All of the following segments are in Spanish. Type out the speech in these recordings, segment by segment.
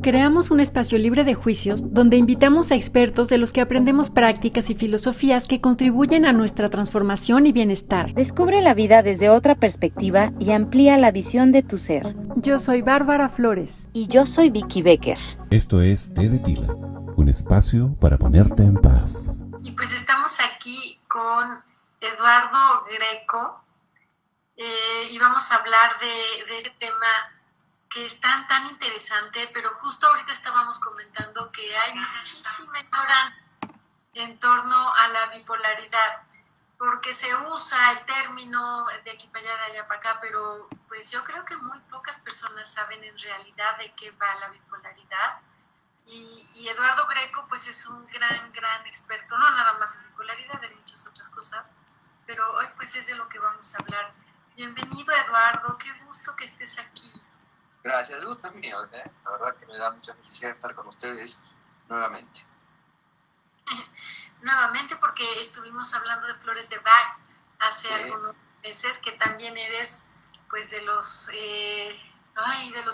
Creamos un espacio libre de juicios donde invitamos a expertos de los que aprendemos prácticas y filosofías que contribuyen a nuestra transformación y bienestar. Descubre la vida desde otra perspectiva y amplía la visión de tu ser. Yo soy Bárbara Flores. Y yo soy Vicky Becker. Esto es Té de Tila, un espacio para ponerte en paz. Y pues estamos aquí con Eduardo Greco y vamos a hablar de este tema que es tan interesante, pero justo ahorita estábamos comentando que hay muchísima ignorancia en torno a la bipolaridad, porque se usa el término de aquí para allá, de allá para acá, pero pues yo creo que muy pocas personas saben en realidad de qué va la bipolaridad. Y Eduardo Greco pues es un gran experto, no nada más en bipolaridad, en muchas otras cosas, pero hoy pues es de lo que vamos a hablar. Bienvenido, Eduardo, qué gusto que estés aquí. Gracias, el gusto es mío, la verdad que me da mucha felicidad estar con ustedes nuevamente. Nuevamente porque estuvimos hablando de flores de Bach hace algunos meses, que también eres pues de los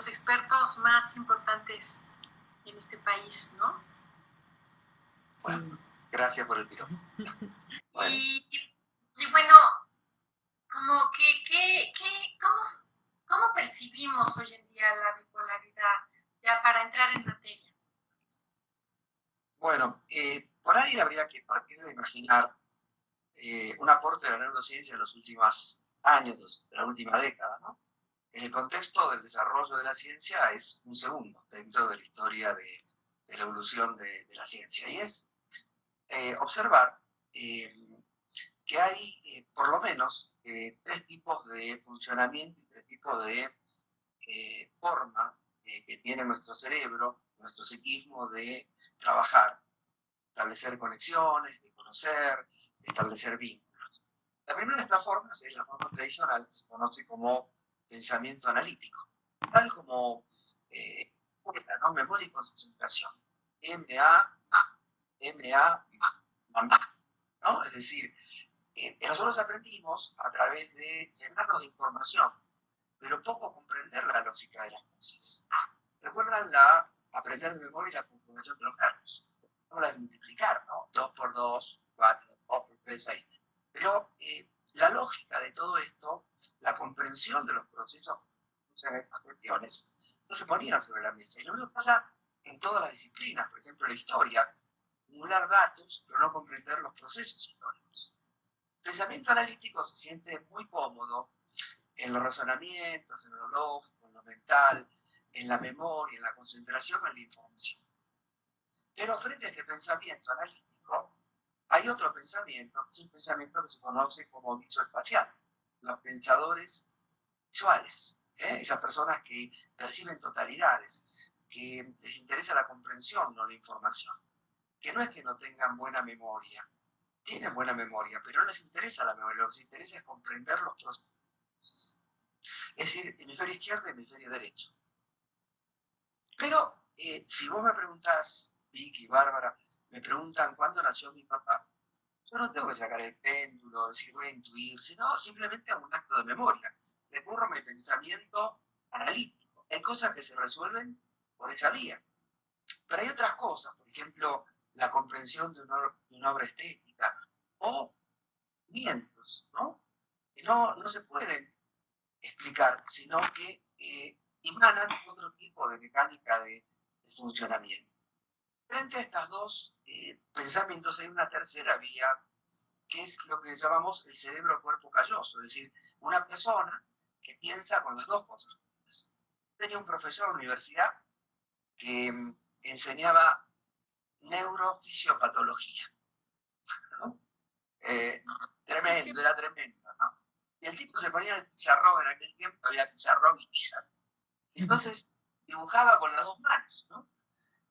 expertos más importantes en este país, ¿no? Bueno, sí. Gracias por el piropo. Bueno. Y bueno, como ¿cómo percibimos hoy en día la bipolaridad? Ya para entrar en materia. Bueno, por ahí habría que partir de imaginar un aporte de la neurociencia en los últimos años, de la última década, ¿no? En el contexto del desarrollo de la ciencia es un segundo dentro de la historia de la evolución de la ciencia, y es observar que hay por lo menos tres tipos de funcionamiento y tres tipos de forma que tiene nuestro cerebro, nuestro psiquismo de trabajar, establecer conexiones, de conocer, de establecer vínculos. La primera de estas formas es la forma tradicional, que se conoce como pensamiento analítico, tal como ¿no? Memoria y concentración. M-A-M-A, M-A-M-A, ¿no? Es decir, nosotros aprendimos a través de llenarnos de información, pero poco comprender la lógica de las cosas. ¿Recuerdan aprender de memoria la conjugación de los verbos? Como la de multiplicar, ¿no? 2 por 2, 4, 2 por 3, 6. Pero la lógica de todo esto, la comprensión de los procesos de estas cuestiones, no se ponían sobre la mesa. Y lo mismo pasa en todas las disciplinas. Por ejemplo, la historia, acumular datos, pero no comprender los procesos históricos. El pensamiento analítico se siente muy cómodo en los razonamientos, en lo lógico, en lo mental, en la memoria, en la concentración, en la información. Pero frente a este pensamiento analítico, hay otro pensamiento, que es un pensamiento que se conoce como visoespacial, los pensadores visuales, esas personas que perciben totalidades, que les interesa la comprensión, no la información, que no es que no tengan buena memoria, tienen buena memoria, pero no les interesa la memoria, lo que les interesa es comprender los procesos. Es decir, hemisferio izquierdo y hemisferio derecho. Pero si vos me preguntás, Vicky, Bárbara, me preguntan cuándo nació mi papá, yo no tengo que sacar el péndulo, decir voy a intuir, sino simplemente hago un acto de memoria. Recurro a mi pensamiento analítico. Hay cosas que se resuelven por esa vía. Pero hay otras cosas, por ejemplo, la comprensión de una obra estética o mientos, ¿no? Que no se pueden explicar, sino que emanan otro tipo de mecánica de funcionamiento. Frente a estos dos pensamientos hay una tercera vía, que es lo que llamamos el cerebro-cuerpo calloso, es decir, una persona que piensa con las dos cosas. Tenía un profesor en la universidad que enseñaba neurofisiopatología, ¿no? Tremendo, era tremendo, ¿no? Y el tipo se ponía en el pizarrón, en aquel tiempo había pizarrón y pizarrón. Entonces dibujaba con las dos manos, ¿no?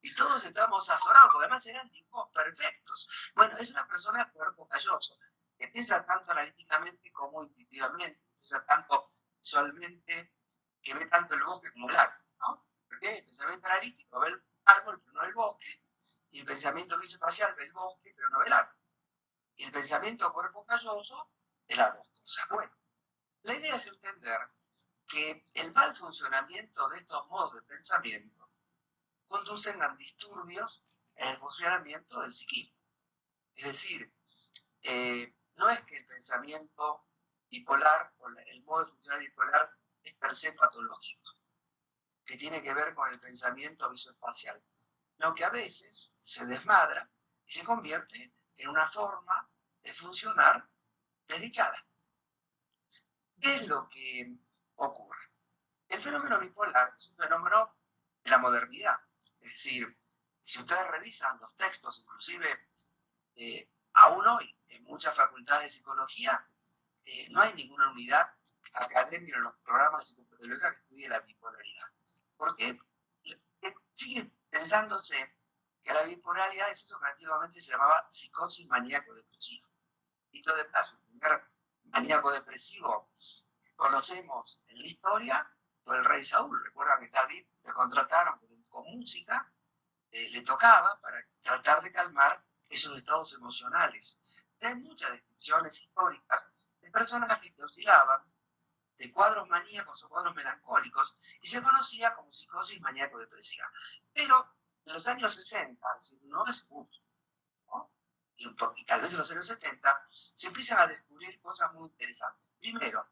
Y todos estábamos azorados, porque además eran tipos perfectos. Bueno, es una persona cuerpo calloso, que piensa tanto analíticamente como intuitivamente, piensa tanto visualmente, que ve tanto el bosque como el árbol, ¿no? Porque el pensamiento analítico ve el árbol, pero no el bosque, y el pensamiento visoespacial ve el bosque, pero no ve el árbol. Y el pensamiento cuerpo calloso de las dos cosas. Bueno, la idea es entender que el mal funcionamiento de estos modos de pensamiento conducen a disturbios en el funcionamiento del psiquismo. Es decir, no es que el pensamiento bipolar o el modo de funcionar bipolar es per se patológico, que tiene que ver con el pensamiento visoespacial, sino que a veces se desmadra y se convierte en una forma de funcionar desdichada. ¿Qué es lo que ocurre? El fenómeno bipolar es un fenómeno de la modernidad. Es decir, si ustedes revisan los textos, inclusive aún hoy en muchas facultades de psicología, no hay ninguna unidad académica en los programas de psicopatología que estudie la bipolaridad. Porque sigue pensándose que la bipolaridad es eso que antiguamente se llamaba psicosis maníaco-depresiva. Y todo de paso, el primer maníaco-depresivo que conocemos en la historia fue el rey Saúl. Recuerdan que David le contrataron con música, le tocaba para tratar de calmar esos estados emocionales. Hay muchas descripciones históricas de personajes que oscilaban de cuadros maníacos o cuadros melancólicos y se conocía como psicosis maníaco-depresiva. Pero en los años 60, es decir, no es mucho, ¿no? Y tal vez en los años 70, se empiezan a descubrir cosas muy interesantes. Primero,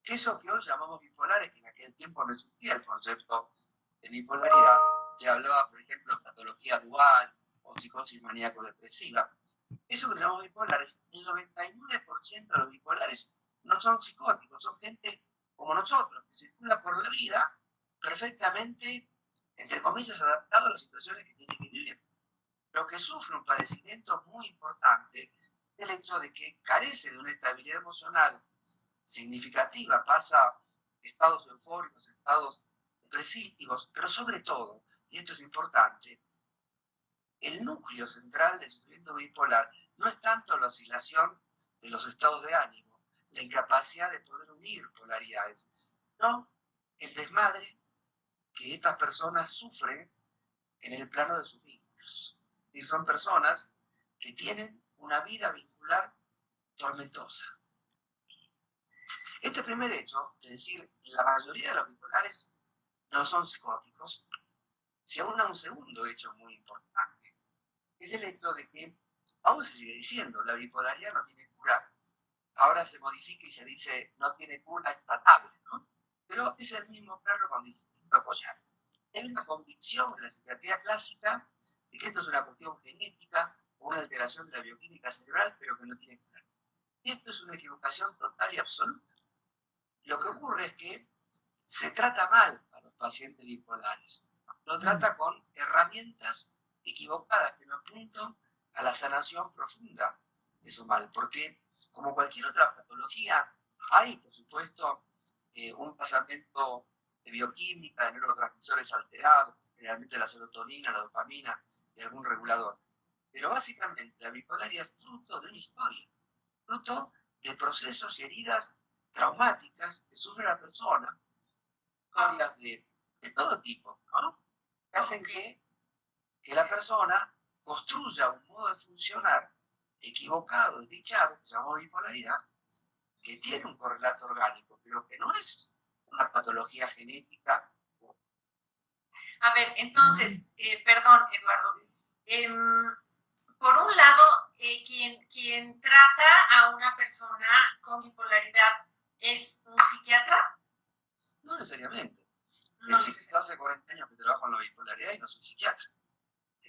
que eso que hoy llamamos bipolares, que en aquel tiempo no existía el concepto de bipolaridad, se hablaba, por ejemplo, de patología dual o psicosis maníaco-depresiva. Eso que llamamos bipolares, el 99% de los bipolares no son psicóticos, son gente como nosotros, que circula por la vida perfectamente, entre comillas, adaptado a las situaciones que tiene que vivir. Lo que sufre un padecimiento muy importante es el hecho de que carece de una estabilidad emocional significativa, pasa estados eufóricos, estados depresivos, pero sobre todo, y esto es importante, el núcleo central del sufrimiento bipolar no es tanto la oscilación de los estados de ánimo, la incapacidad de poder unir polaridades, no el desmadre que estas personas sufren en el plano de sus vínculos. Y son personas que tienen una vida vincular tormentosa. Este primer hecho, es decir, la mayoría de los bipolares no son psicóticos, se aúna un segundo hecho muy importante, es el hecho de que, aún se sigue diciendo, la bipolaridad no tiene cura. Ahora se modifica y se dice no tiene cura, es tratable, ¿no? Pero es el mismo perro con distinto collar. Hay una convicción en la psiquiatría clásica de que esto es una cuestión genética o una alteración de la bioquímica cerebral, pero que no tiene cura. Y esto es una equivocación total y absoluta. Lo que ocurre es que se trata mal a los pacientes bipolares. Lo trata con herramientas equivocadas que no apuntan a la sanación profunda de su mal. Porque, como cualquier otra patología, hay, por supuesto, un pasamiento de bioquímica, de neurotransmisores alterados, generalmente la serotonina, la dopamina y algún regulador. Pero básicamente la bipolaridad es fruto de una historia, fruto de procesos y heridas traumáticas que sufre la persona, historias de todo tipo, ¿no? Que hacen que la persona construya un modo de funcionar equivocado, desdichado, que se llama bipolaridad, que tiene un correlato orgánico, pero que no es una patología genética. A ver, entonces, perdón, Eduardo. Por un lado, quien trata a una persona con bipolaridad es un psiquiatra. No necesariamente. No Es decir, hace 40 años que trabajo en la bipolaridad y no soy psiquiatra.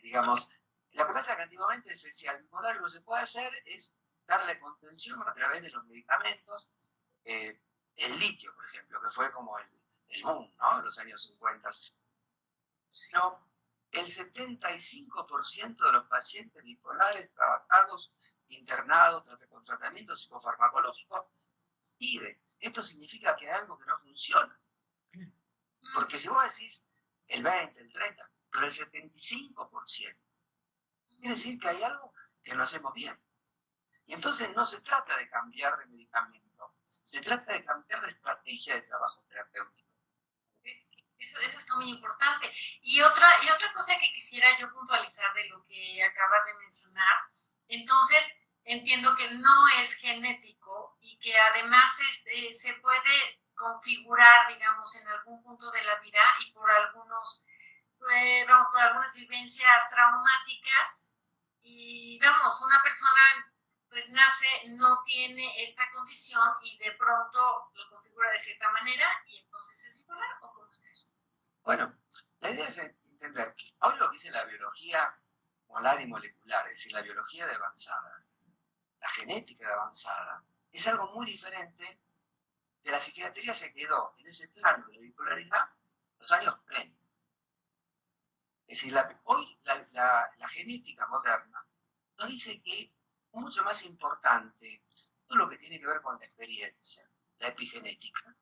Digamos, lo que pasa es que antiguamente se decía, el bipolar lo que se puede hacer es darle contención a través de los medicamentos. El litio, por ejemplo, que fue como el boom, ¿no? En los años 50. No, el 75% de los pacientes bipolares trabajados, internados, con tratamiento psicofarmacológico, vive. Esto significa que hay algo que no funciona. Porque si vos decís el 20, el 30, pero el 75%, quiere decir que hay algo que no hacemos bien. Y entonces no se trata de cambiar de medicamento, se trata de cambiar de estrategia de trabajo terapéutico. Eso está muy importante. Y otra cosa que quisiera yo puntualizar de lo que acabas de mencionar, entonces entiendo que no es genético y que además se puede configurar, digamos, en algún punto de la vida y por algunos, vamos, por algunas vivencias traumáticas y vamos, una persona pues nace, no tiene esta condición y de pronto lo configura de cierta manera y entonces es bipolar, ¿o cómo es eso? Bueno, la idea es entender que hoy lo que dice la biología molar y molecular, es decir, la biología de avanzada, la genética de avanzada, es algo muy diferente de la psiquiatría. Se quedó en ese plano de la bipolaridad los años 30. Es decir, hoy la genética moderna nos dice que es mucho más importante todo lo que tiene que ver con la experiencia, la epigenética,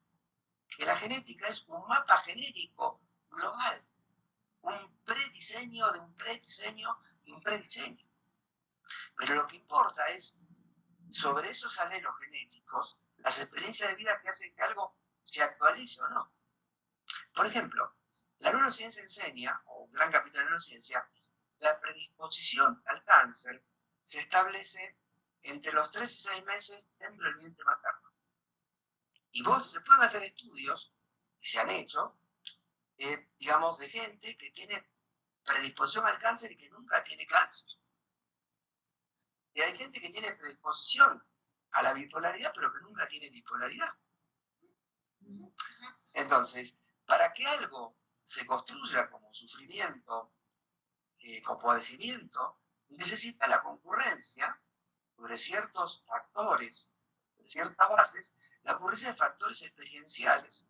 que la genética es un mapa genérico global, un prediseño de un prediseño de un prediseño. Pero lo que importa es, sobre esos anhelos genéticos, las experiencias de vida que hacen que algo se actualice o no. Por ejemplo, la neurociencia enseña, o un gran capítulo de neurociencia, la predisposición al cáncer se establece entre los 3 y 6 meses dentro del vientre materno. Y se pueden hacer estudios, y se han hecho, digamos, de gente que tiene predisposición al cáncer y que nunca tiene cáncer. Y hay gente que tiene predisposición a la bipolaridad, pero que nunca tiene bipolaridad. Entonces, para que algo se construya como sufrimiento, como padecimiento, necesita la concurrencia sobre ciertos factores, sobre ciertas bases, la ocurrencia de factores experienciales,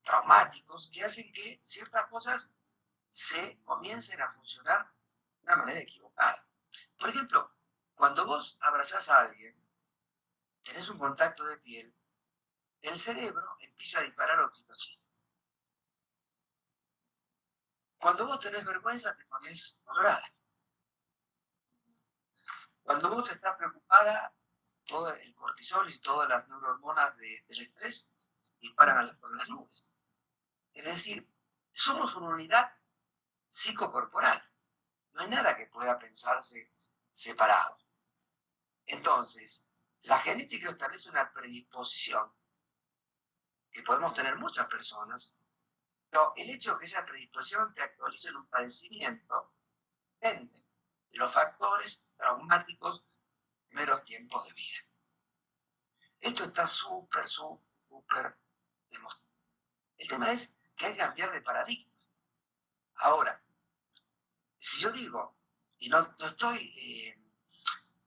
traumáticos, que hacen que ciertas cosas se comiencen a funcionar de una manera equivocada. Por ejemplo, cuando vos abrazás a alguien, tenés un contacto de piel, el cerebro empieza a disparar oxitocina. Cuando vos tenés vergüenza, te pones colorada. Cuando vos estás preocupada, todo el cortisol y todas las neurohormonas del estrés disparan por las nubes. Es decir, somos una unidad psicocorporal. No hay nada que pueda pensarse separado. Entonces, la genética establece una predisposición que podemos tener muchas personas, pero el hecho de que esa predisposición te actualice en un padecimiento depende de los factores traumáticos de los primeros tiempos de vida. Esto está súper demostrado. El tema es que hay que cambiar de paradigma. Ahora, si yo digo, y no estoy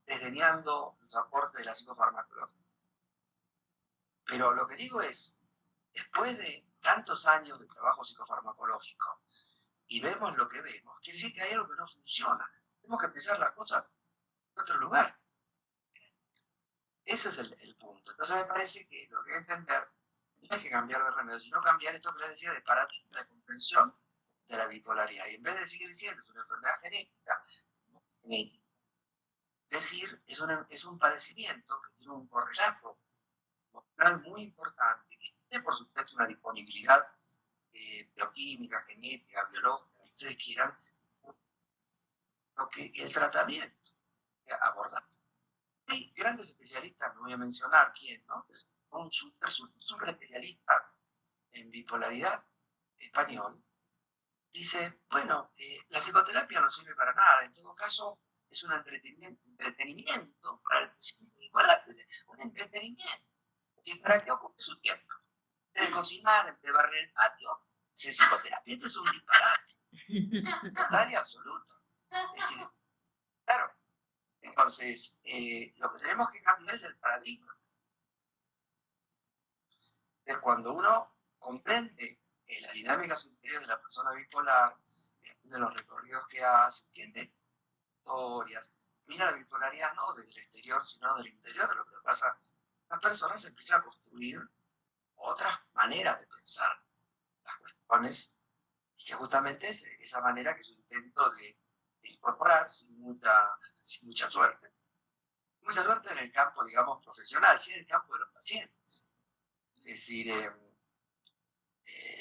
desdeñando los aportes de la psicofarmacología, pero lo que digo es, después de tantos años de trabajo psicofarmacológico, y vemos lo que vemos, quiere decir que hay algo que no funciona. Tenemos que empezar las cosas en otro lugar. Ese es el punto. Entonces me parece que lo que hay que entender no es que cambiar de remedio, sino cambiar esto que les decía de paradigma de comprensión de la bipolaridad. Y en vez de seguir diciendo es una enfermedad genética, decir es un padecimiento que tiene un correlato emocional muy importante, que tiene por supuesto una disponibilidad bioquímica, genética, biológica, que ustedes quieran, lo que el tratamiento que abordar. Hay grandes especialistas, no voy a mencionar quién, ¿no? Un super especialista en bipolaridad español, dice, bueno, la psicoterapia no sirve para nada, en todo caso es un entretenimiento para el paciente bipolar, un entretenimiento. ¿Para qué ocupe su tiempo? De cocinar, de barrer el patio, si es psicoterapia, esto es un disparate, total y absoluto. Es decir, claro, entonces, lo que tenemos que cambiar es el paradigma. Es cuando uno comprende las dinámicas interiores de la persona bipolar, de los recorridos que hace, entiende historias, mira la bipolaridad no desde el exterior, sino del interior de lo que pasa. La persona se empieza a construir otras maneras de pensar las cuestiones, y que justamente es esa manera que es un intento de incorporar sin mucha suerte. Mucha suerte en el campo, digamos, profesional, sí en el campo de los pacientes. Es decir,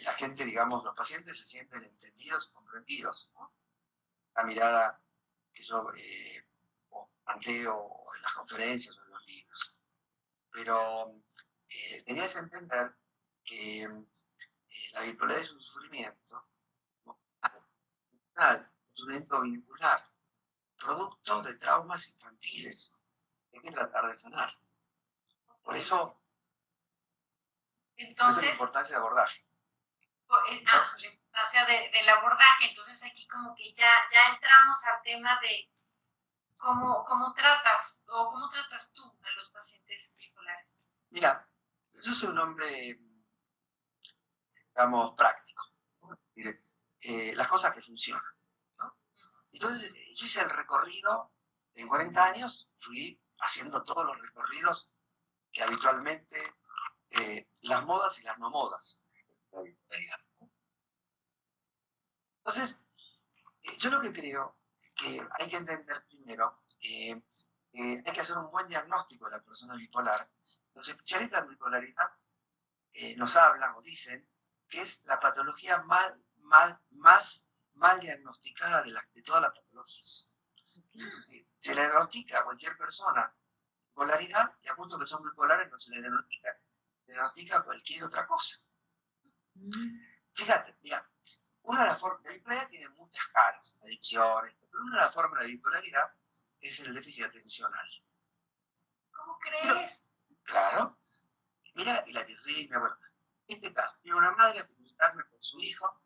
la gente, digamos, los pacientes se sienten entendidos y comprendidos, ¿no? La mirada que yo planteo en las conferencias o en los libros. Pero tenías que entender que la bipolaridad es un sufrimiento, emocional, sufrimiento vincular, producto de traumas infantiles que hay que tratar de sanar. Por eso la Entonces, importancia de abordar. la importancia del abordaje. Entonces aquí como que ya entramos al tema de cómo tratas o cómo tratas tú a los pacientes bipolares. Mira, yo soy un hombre, digamos, práctico. Mire, las cosas que funcionan, ¿no? Entonces, yo hice el recorrido en 40 años, fui haciendo todos los recorridos que habitualmente las modas y las no modas. Entonces, yo lo que creo que hay que entender primero, hay que hacer un buen diagnóstico de la persona bipolar. Los especialistas en bipolaridad nos hablan o dicen que es la patología más mal diagnosticada de todas las patologías. Se le diagnostica a cualquier persona bipolaridad y a punto que son bipolares no se le diagnostica cualquier otra cosa. Fíjate, mira, una de las formas de bipolaridad tiene muchas caras, adicciones, pero una de las formas de bipolaridad es el déficit atencional. ¿Cómo crees? Pero, claro, mira, y la tirria, bueno, en este caso, tiene una madre a preguntarme por su hijo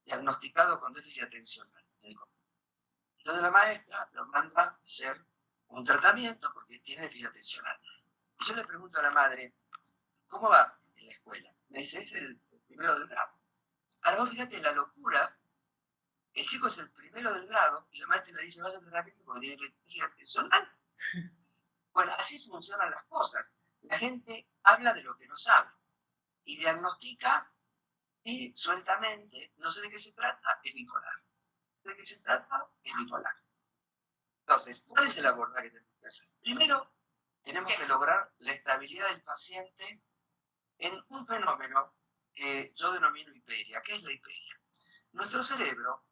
diagnosticado con déficit atencional. Entonces la maestra lo manda a hacer un tratamiento porque tiene déficit atencional. Y yo le pregunto a la madre, ¿cómo va en la escuela? Me dice, es el primero del grado. Ahora vos fíjate la locura, el chico es el primero del grado y la maestra le dice, vaya a tratamiento porque tiene déficit atencional. Bueno, así funcionan las cosas. La gente habla de lo que no sabe y diagnostica y sueltamente, no sé de qué se trata, es bipolar. ¿De qué se trata? Es bipolar. Entonces, ¿cuál es el abordaje que tenemos que hacer? Primero, tenemos que lograr la estabilidad del paciente en un fenómeno que yo denomino hiperia. ¿Qué es la hiperia? Nuestro cerebro,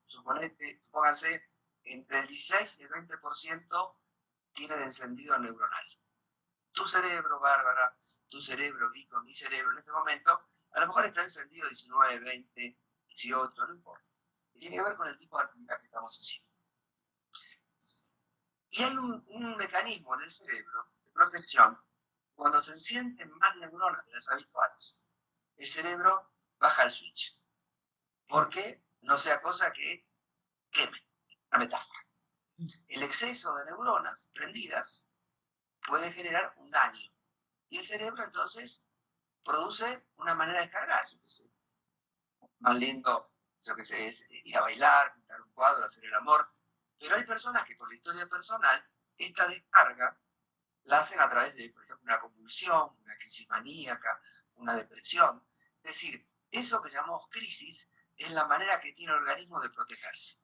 pónganse, entre el 16 y el 20% tiene de encendido neuronal. Tu cerebro, Bárbara, tu cerebro, Vico, mi cerebro, en este momento, a lo mejor está encendido 19, 20, 18, no importa. Y tiene que ver con el tipo de actividad que estamos haciendo. Y hay un mecanismo en el cerebro de protección. Cuando se encienden más neuronas de las habituales, el cerebro baja el switch. Porque no sea cosa que queme. Una metáfora. El exceso de neuronas prendidas puede generar un daño. Y el cerebro entonces produce una manera de descargar. Yo qué sé. Más lindo, yo qué sé, es ir a bailar, pintar un cuadro, hacer el amor. Pero hay personas que por la historia personal, esta descarga la hacen a través de, por ejemplo, una convulsión, una crisis maníaca, una depresión. Es decir, eso que llamamos crisis es la manera que tiene el organismo de protegerse.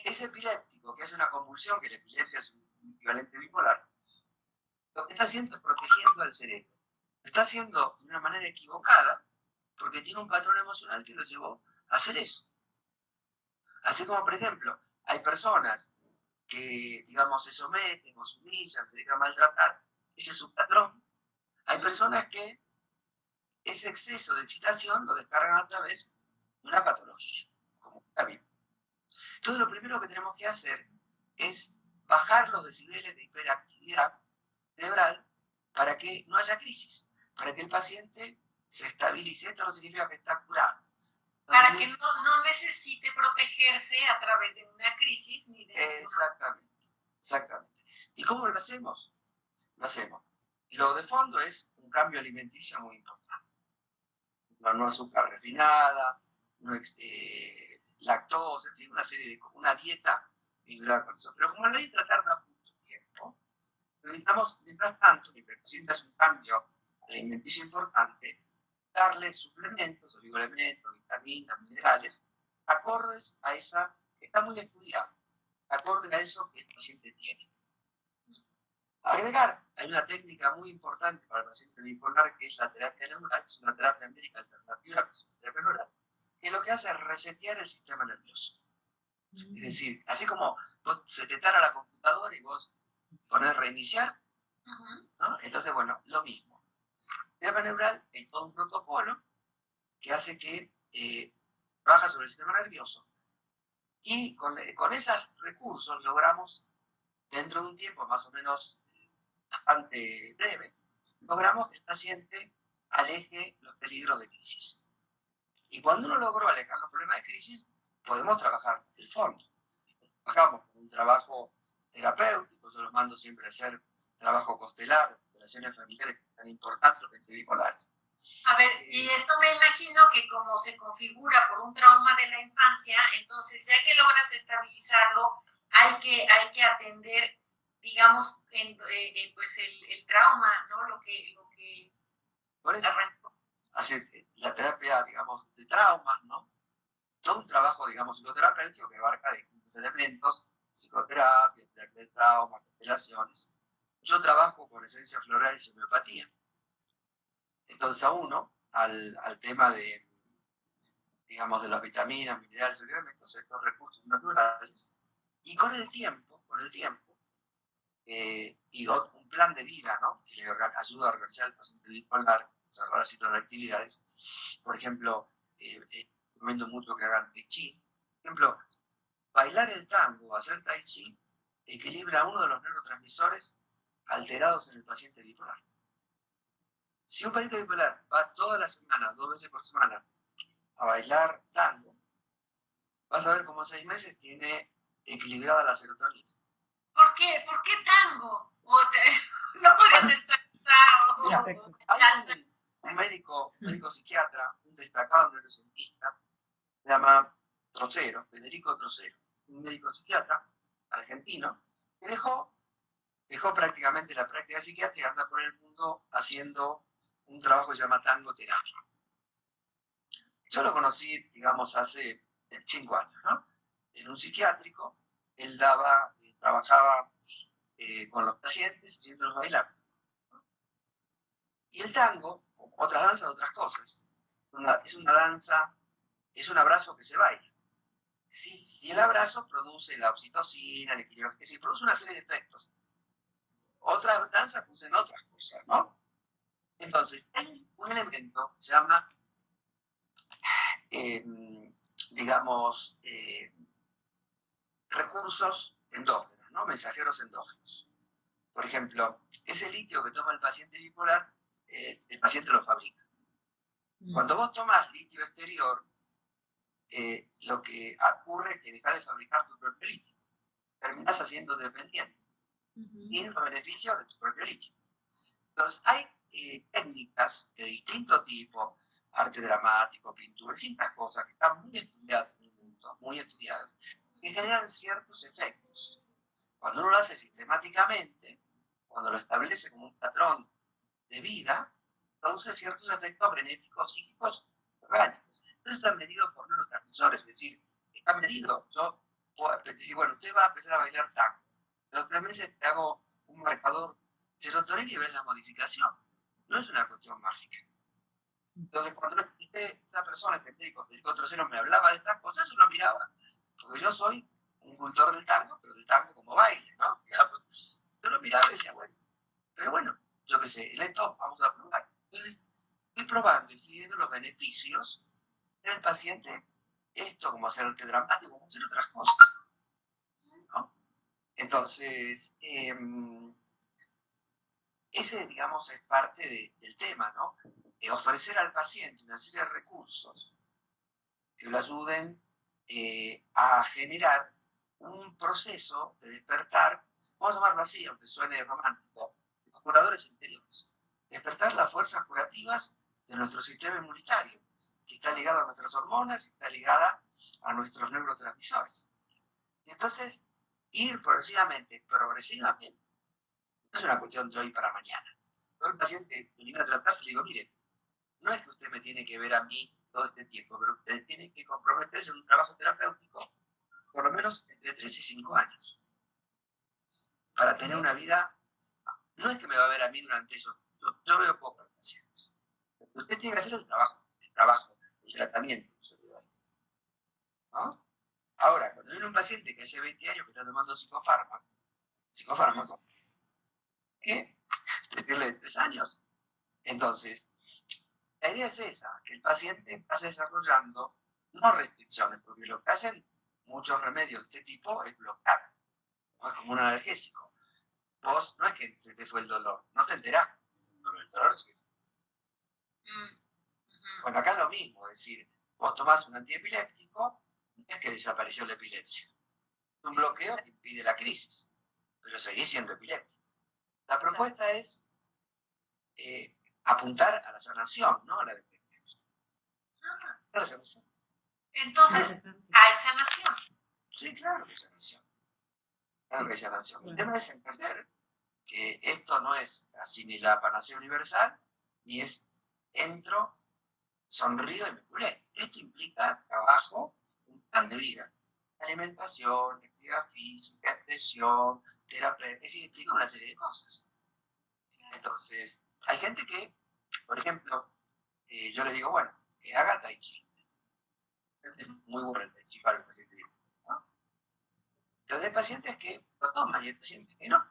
Ese epiléptico que hace una convulsión, que la epilepsia es un equivalente bipolar, lo que está haciendo es protegiendo al cerebro. Lo está haciendo de una manera equivocada porque tiene un patrón emocional que lo llevó a hacer eso. Así como, por ejemplo, hay personas que, digamos, se someten o se humillan, se dejan maltratar, ese es su patrón. Hay personas que ese exceso de excitación lo descargan a través de una patología, como está bien. Entonces lo primero que tenemos que hacer es bajar los decibeles de hiperactividad cerebral para que no haya crisis, para que el paciente se estabilice. Esto no significa que está curado. Para que no necesite protegerse a través de una crisis ni de... Exactamente. ¿Y cómo lo hacemos? Lo hacemos. Y lo de fondo es un cambio alimenticio muy importante. No azúcar refinada, no lactosa, en fin, una dieta vinculada con eso. Pero como la dieta tarda mucho tiempo, necesitamos, mientras tanto, mientras el paciente hace un cambio alimenticio importante, darle suplementos, oligoelementos, vitaminas, minerales, acordes a esa, que está muy estudiado, acorde a eso que el paciente tiene. Agregar, hay una técnica muy importante para el paciente bipolar que es la terapia neural, es una terapia médica alternativa, que es una terapia neural, que lo que hace es resetear el sistema nervioso. Es decir, así como se te tara la computadora y vos ponés reiniciar, ¿no? Entonces, bueno, lo mismo. Terapia neural es todo un protocolo que hace que trabaja sobre el sistema nervioso Y con esos recursos logramos, dentro de un tiempo más o menos bastante breve, logramos que el paciente aleje los peligros de crisis. Y cuando uno logró alejar los problemas de crisis, podemos trabajar el fondo. Trabajamos con un trabajo terapéutico, yo los mando siempre a hacer trabajo constelar, relaciones familiares que tan importantes, los bipolares. A ver, y esto me imagino que como se configura por un trauma de la infancia, entonces ya que logras estabilizarlo, hay que atender, digamos, pues el trauma, ¿no? Lo que Por eso, hacer la terapia, digamos, de traumas, ¿no? Todo un trabajo, digamos, psicoterapéutico que abarca distintos elementos, psicoterapia, terapia de trauma, constelaciones. Yo trabajo con esencias florales y homeopatía. Entonces a uno, al tema de, digamos, de las vitaminas, minerales, elementos, estos recursos naturales, y con el tiempo, y un plan de vida, ¿no? Que le ayuda a organizar el paciente bipolar, desarrollar ciertas actividades. Por ejemplo, recomiendo mucho que hagan tai chi. Por ejemplo, bailar el tango, hacer tai chi, equilibra uno de los neurotransmisores alterados en el paciente bipolar. Si un paciente bipolar va todas las semanas, 2 veces por semana, a bailar tango, vas a ver cómo 6 meses tiene equilibrada la serotonina. ¿Por qué? ¿Por qué tango? No podría ser salsa. Mira, hay un médico psiquiatra, un destacado neurocientista, se llama Trocero, Federico Trocero, un médico psiquiatra argentino, que dejó prácticamente la práctica psiquiátrica, anda por el mundo haciendo un trabajo que se llama tango terapia. Yo lo conocí, digamos, hace 5 años, ¿no? En un psiquiátrico, él trabajaba con los pacientes haciéndolos bailar. Y el tango, otras danzas, otras cosas, es una danza, es un abrazo que se baila. Sí, sí, Y el abrazo produce la oxitocina, el equilibrio, es decir, produce una serie de efectos. Otras danzas producen otras cosas, ¿no? Entonces, hay un elemento que se llama, digamos, recursos endógenos, ¿no? Mensajeros endógenos. Por ejemplo, ese litio que toma el paciente bipolar, el paciente lo fabrica. Cuando vos tomas litio exterior, lo que ocurre es que dejas de fabricar tu propio litio. Terminás haciendo dependiente. Tienes los beneficios de tu propio litio. Entonces, hay técnicas de distinto tipo, arte dramático, pintura, distintas cosas que están muy estudiadas en el mundo, muy estudiadas, que generan ciertos efectos. Cuando uno lo hace sistemáticamente, cuando lo establece como un patrón de vida, produce ciertos efectos benéficos psíquicos orgánicos. Entonces están medidos por neurotransmisores, es decir, están medidos. Yo puedo decir, bueno, usted va a empezar a bailar tango. A los 3 meses te hago un marcador serotonina y ves la modificación. No es una cuestión mágica. Entonces, cuando esa persona, este médico Federico Trocero, me hablaba de estas cosas, yo lo miraba, porque yo soy un cultor del tango, pero del tango como baile, ¿no? Yo lo miraba y decía, bueno, pero bueno, yo qué sé, en esto vamos a probar. Entonces, fui probando y fui viendo los beneficios en el paciente, esto como hacer arte dramático, como hacer otras cosas, ¿no? Entonces, ese, digamos, es parte del tema, ¿no? Ofrecer al paciente una serie de recursos que lo ayuden a generar un proceso de despertar, vamos a llamarlo así, aunque suene romántico, los curadores interiores. Despertar las fuerzas curativas de nuestro sistema inmunitario, que está ligado a nuestras hormonas, está ligada a nuestros neurotransmisores. Y entonces, ir progresivamente, no es una cuestión de hoy para mañana. Yo al paciente que viene a tratarse le digo, mire, no es que usted me tiene que ver a mí todo este tiempo, pero usted tiene que comprometerse en un trabajo terapéutico por lo menos entre 3 y 5 años para tener una vida. No es que me va a ver a mí durante esos, yo veo pocos pacientes. Usted tiene que hacer el trabajo, el tratamiento, ¿no? Ahora, cuando viene un paciente que hace 20 años que está tomando psicofármacos, ¿qué? Decirle 3 años. Entonces, la idea es esa, que el paciente vaya desarrollando no restricciones, porque lo que hacen muchos remedios de este tipo es bloquear, ¿no? Es como un analgésico. Vos no es que se te fue el dolor, no te enterás. El dolor se... Bueno, acá es lo mismo, es decir, vos tomás un antiepiléptico, no es que desapareció la epilepsia. Es un bloqueo que impide la crisis, pero seguís siendo epiléptico. La propuesta es apuntar a la sanación, no a la dependencia. A la sanación. Entonces, hay sanación. Sí, claro que hay sanación. Claro que hay sanación. El tema es entender que esto no es así ni la panacea universal, ni es entro, sonrío y me curé. Esto implica trabajo, un plan de vida. Alimentación, actividad física, expresión, terapia, es decir, implica una serie de cosas. Entonces, hay gente que, por ejemplo, yo le digo, bueno, que haga tai chi. Es muy bueno el tai chi para el paciente, ¿no? Entonces hay pacientes que lo toman y hay pacientes que no.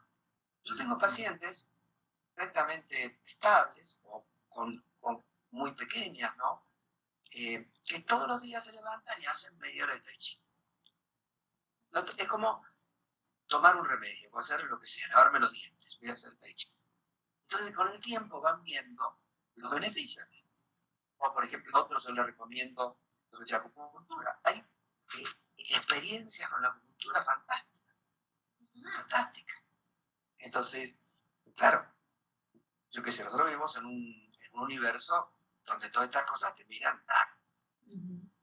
Yo tengo pacientes perfectamente estables o con muy pequeñas, ¿no? Que todos los días se levantan y hacen media hora de tai chi. Es como tomar un remedio, o hacer lo que sea, lavarme los dientes, voy a hacer tai chi. Entonces con el tiempo van viendo los beneficios. O por ejemplo, a otros yo les recomiendo lo que es la acupuntura. Hay experiencias con la acupuntura fantásticas, fantásticas. Entonces, claro, yo qué sé, nosotros vivimos en un universo donde todas estas cosas te miran raro,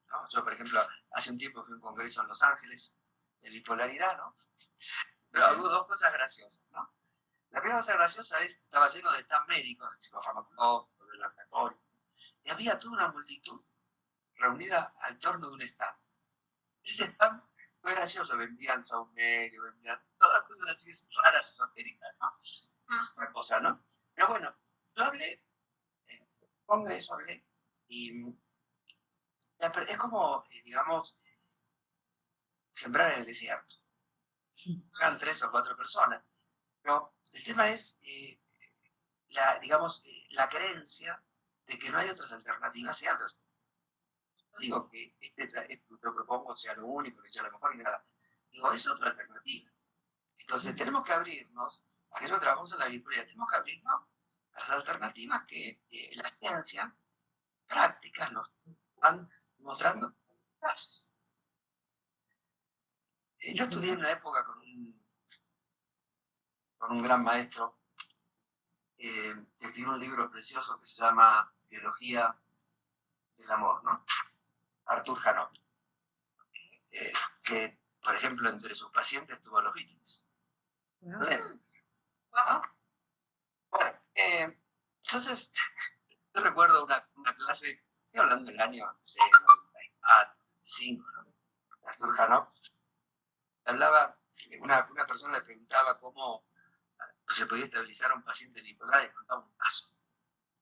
¿no? Yo, por ejemplo, hace un tiempo fui a un congreso en Los Ángeles de bipolaridad, ¿no? Pero hubo dos cosas graciosas, ¿no? La primera cosa graciosa es que estaba lleno de stand médicos, de psicofarmacológicos, de laboratorio, y había toda una multitud reunida al torno de un stand. Ese stand fue gracioso, vendían saumerio, vendían todas cosas así raras, esotéricas, ¿no? Otra cosa, ¿no? Pero bueno, yo hablé, congreso hablé, y es como, digamos, sembrar en el desierto. Eran 3 o 4 personas, pero el tema es, digamos, la creencia de que no hay otras alternativas y otras. No digo que esto que yo propongo sea lo único, que sea lo mejor ni nada. Digo, es otra alternativa. Entonces tenemos que abrirnos, a que nosotros trabajamos en la bipolaridad, tenemos que abrirnos a las alternativas que la ciencia prácticas nos van mostrando casos. Yo estudié en una época con un gran maestro que escribió un libro precioso que se llama Biología del Amor, ¿no? Arthur Janot, que, por ejemplo, entre sus pacientes tuvo a los Beatles. ¿No? ¿No? Bueno, entonces, yo recuerdo una clase, estoy hablando del año 94, 95, ¿no? Arthur Janot hablaba, una persona le preguntaba cómo se podía estabilizar a un paciente bipolar y contaba un caso.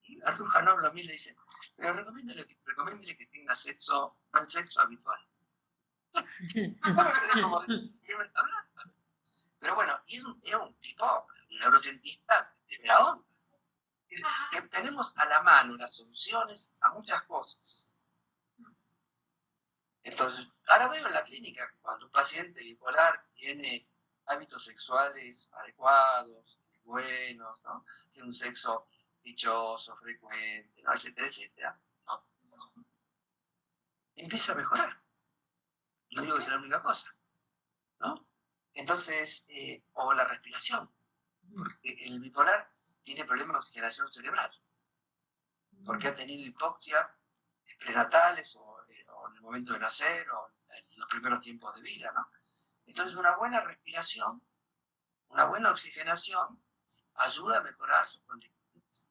Y Arthur Janot a mí le dice, pero recomiéndele que tenga sexo, no el sexo habitual. Como, ¿qué me está hablando? Pero bueno, y era un tipo neurocientista de primera onda. Que tenemos a la mano las soluciones a muchas cosas. Entonces, ahora veo en la clínica cuando un paciente bipolar tiene hábitos sexuales adecuados, buenos, ¿no? Tiene un sexo dichoso, frecuente, ¿no? Etcétera, etcétera, ¿no? Empieza a mejorar. No digo que sea la única cosa, ¿no? Entonces, o la respiración, porque el bipolar tiene problemas de oxigenación cerebral, porque ha tenido hipoxia prenatales o en el momento de nacer o en los primeros tiempos de vida, ¿no? Entonces una buena respiración, una buena oxigenación ayuda a mejorar sus condiciones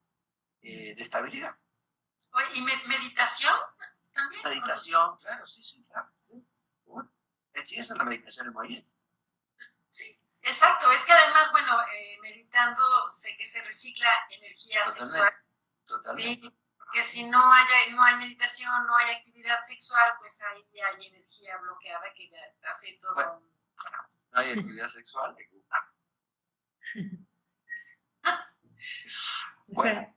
de estabilidad. ¿Y meditación también? Meditación, claro, sí, claro. Sí. Bueno, sí, es una meditación en movimiento. Sí, exacto. Es que además, bueno, meditando sé que se recicla energía sexual. Totalmente. Sí, porque si no hay meditación, no hay actividad sexual, pues ahí hay energía bloqueada que hace todo. Bueno, no hay actividad sexual, hay que buscar. Bueno,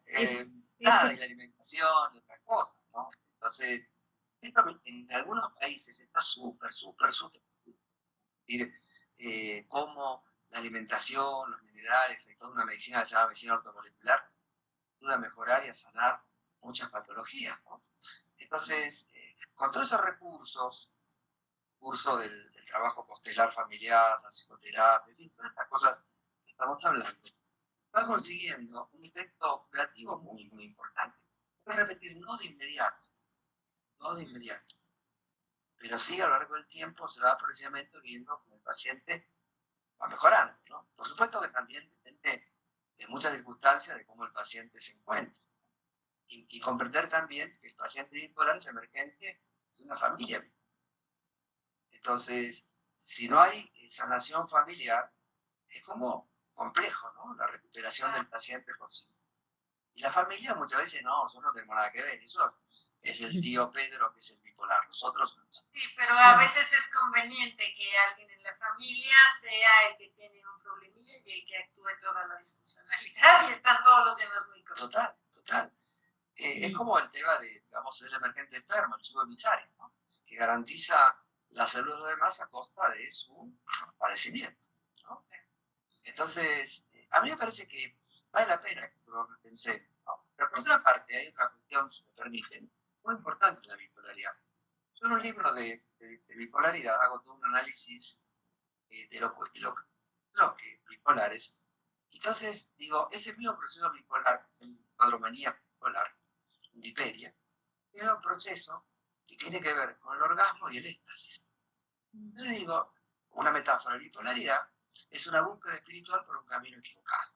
nada, y la alimentación y otras cosas, ¿no? Entonces, esto en algunos países está súper decir, cómo la alimentación, los minerales, hay toda una medicina que se llama medicina ortomolecular, ayuda a mejorar y a sanar muchas patologías, ¿no? Entonces, con todos esos recursos, curso del trabajo constelar familiar, la psicoterapia, en fin, todas estas cosas que estamos hablando, va consiguiendo un efecto curativo muy, muy importante. Voy a repetir, no de inmediato, no de inmediato, pero sí a lo largo del tiempo se va progresivamente viendo como el paciente va mejorando, ¿no? Por supuesto que también depende de muchas circunstancias de cómo el paciente se encuentra. Y comprender también que el paciente bipolar es emergente de una familia bipolar. Entonces, si no hay sanación familiar, es como complejo, ¿no? La recuperación del paciente por sí. Y la familia muchas veces no, nosotros no tenemos nada que ver, eso es el tío Pedro que es el bipolar, nosotros no. Sí, pero a veces es conveniente que alguien en la familia sea el que tiene un problemilla y el que actúe toda la disfuncionalidad y están todos los demás muy cortos. Total, total. Es como el tema de, digamos, el emergente enfermo, el subemitario, ¿no? Que garantiza la salud de los demás a costa de su padecimiento, ¿no? Entonces, a mí me parece que vale la pena que lo repensemos, ¿no? Pero por otra parte, hay otra cuestión, si me permiten, muy importante en la bipolaridad. Yo en un libro de bipolaridad hago todo un análisis de lo que bipolares. Entonces, digo, ese mismo proceso bipolar, cuadromanía bipolar, diperia, tiene un proceso que tiene que ver con el orgasmo y el éxtasis. Entonces digo, una metáfora de bipolaridad es una búsqueda espiritual por un camino equivocado.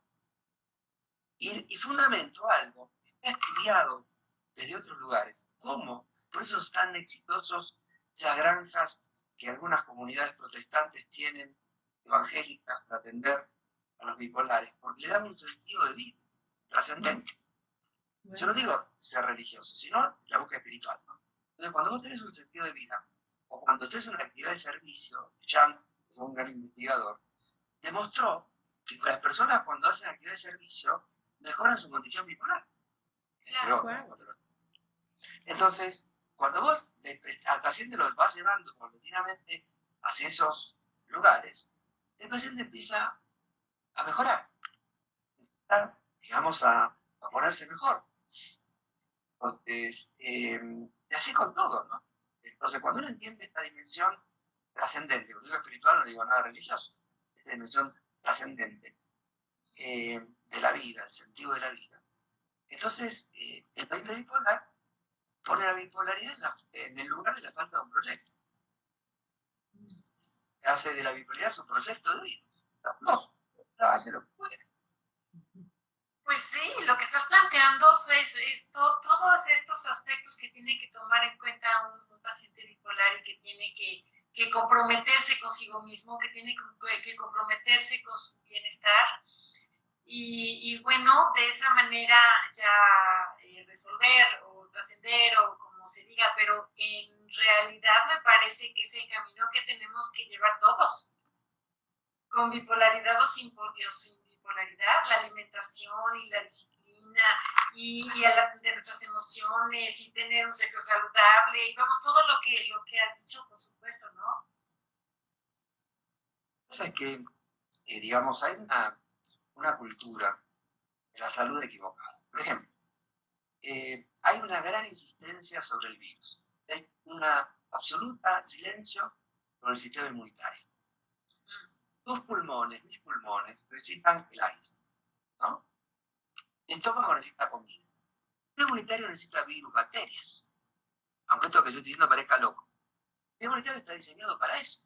Y fundamento algo que está estudiado desde otros lugares. ¿Cómo? Por eso son tan exitosos esas granjas que algunas comunidades protestantes tienen, evangélicas, para atender a los bipolares, porque le dan un sentido de vida trascendente. Yo no digo ser religioso, sino la búsqueda espiritual, ¿no? Entonces, cuando vos tenés un sentido de vida, o cuando estés en una actividad de servicio, Chan, que fue un gran investigador, demostró que las personas cuando hacen actividad de servicio mejoran su condición bipolar. Otros. Entonces, cuando vos al paciente lo vas llevando paulatinamente hacia esos lugares, el paciente empieza a mejorar, digamos, a ponerse mejor. Entonces, y así con todo, ¿no? Entonces, cuando uno entiende esta dimensión trascendente, porque eso espiritual no digo nada religioso, esta dimensión trascendente de la vida, el sentido de la vida, entonces el paciente bipolar pone la bipolaridad en el lugar de la falta de un proyecto. Hace de la bipolaridad su proyecto de vida. No, hace lo que puede. Pues sí, lo que estás planteando es todos estos aspectos que tiene que tomar en cuenta un paciente bipolar y que tiene que comprometerse consigo mismo, que tiene que comprometerse con su bienestar y bueno, de esa manera ya resolver o trascender o como se diga, pero en realidad me parece que es el camino que tenemos que llevar todos, con bipolaridad o sin bipolaridad, la alimentación y la disciplina y al atender nuestras emociones y tener un sexo saludable y vamos, todo lo que has dicho, por supuesto, ¿no? O sea, que, digamos, hay una cultura de la salud equivocada. Por ejemplo, hay una gran insistencia sobre el virus. Hay una absoluta silencio sobre el sistema inmunitario. Tus pulmones, mis pulmones, necesitan el aire, ¿no? El estómago necesita comida. El sistema inmunitario necesita virus, bacterias. Aunque esto que yo estoy diciendo parezca loco. El sistema inmunitario está diseñado para eso.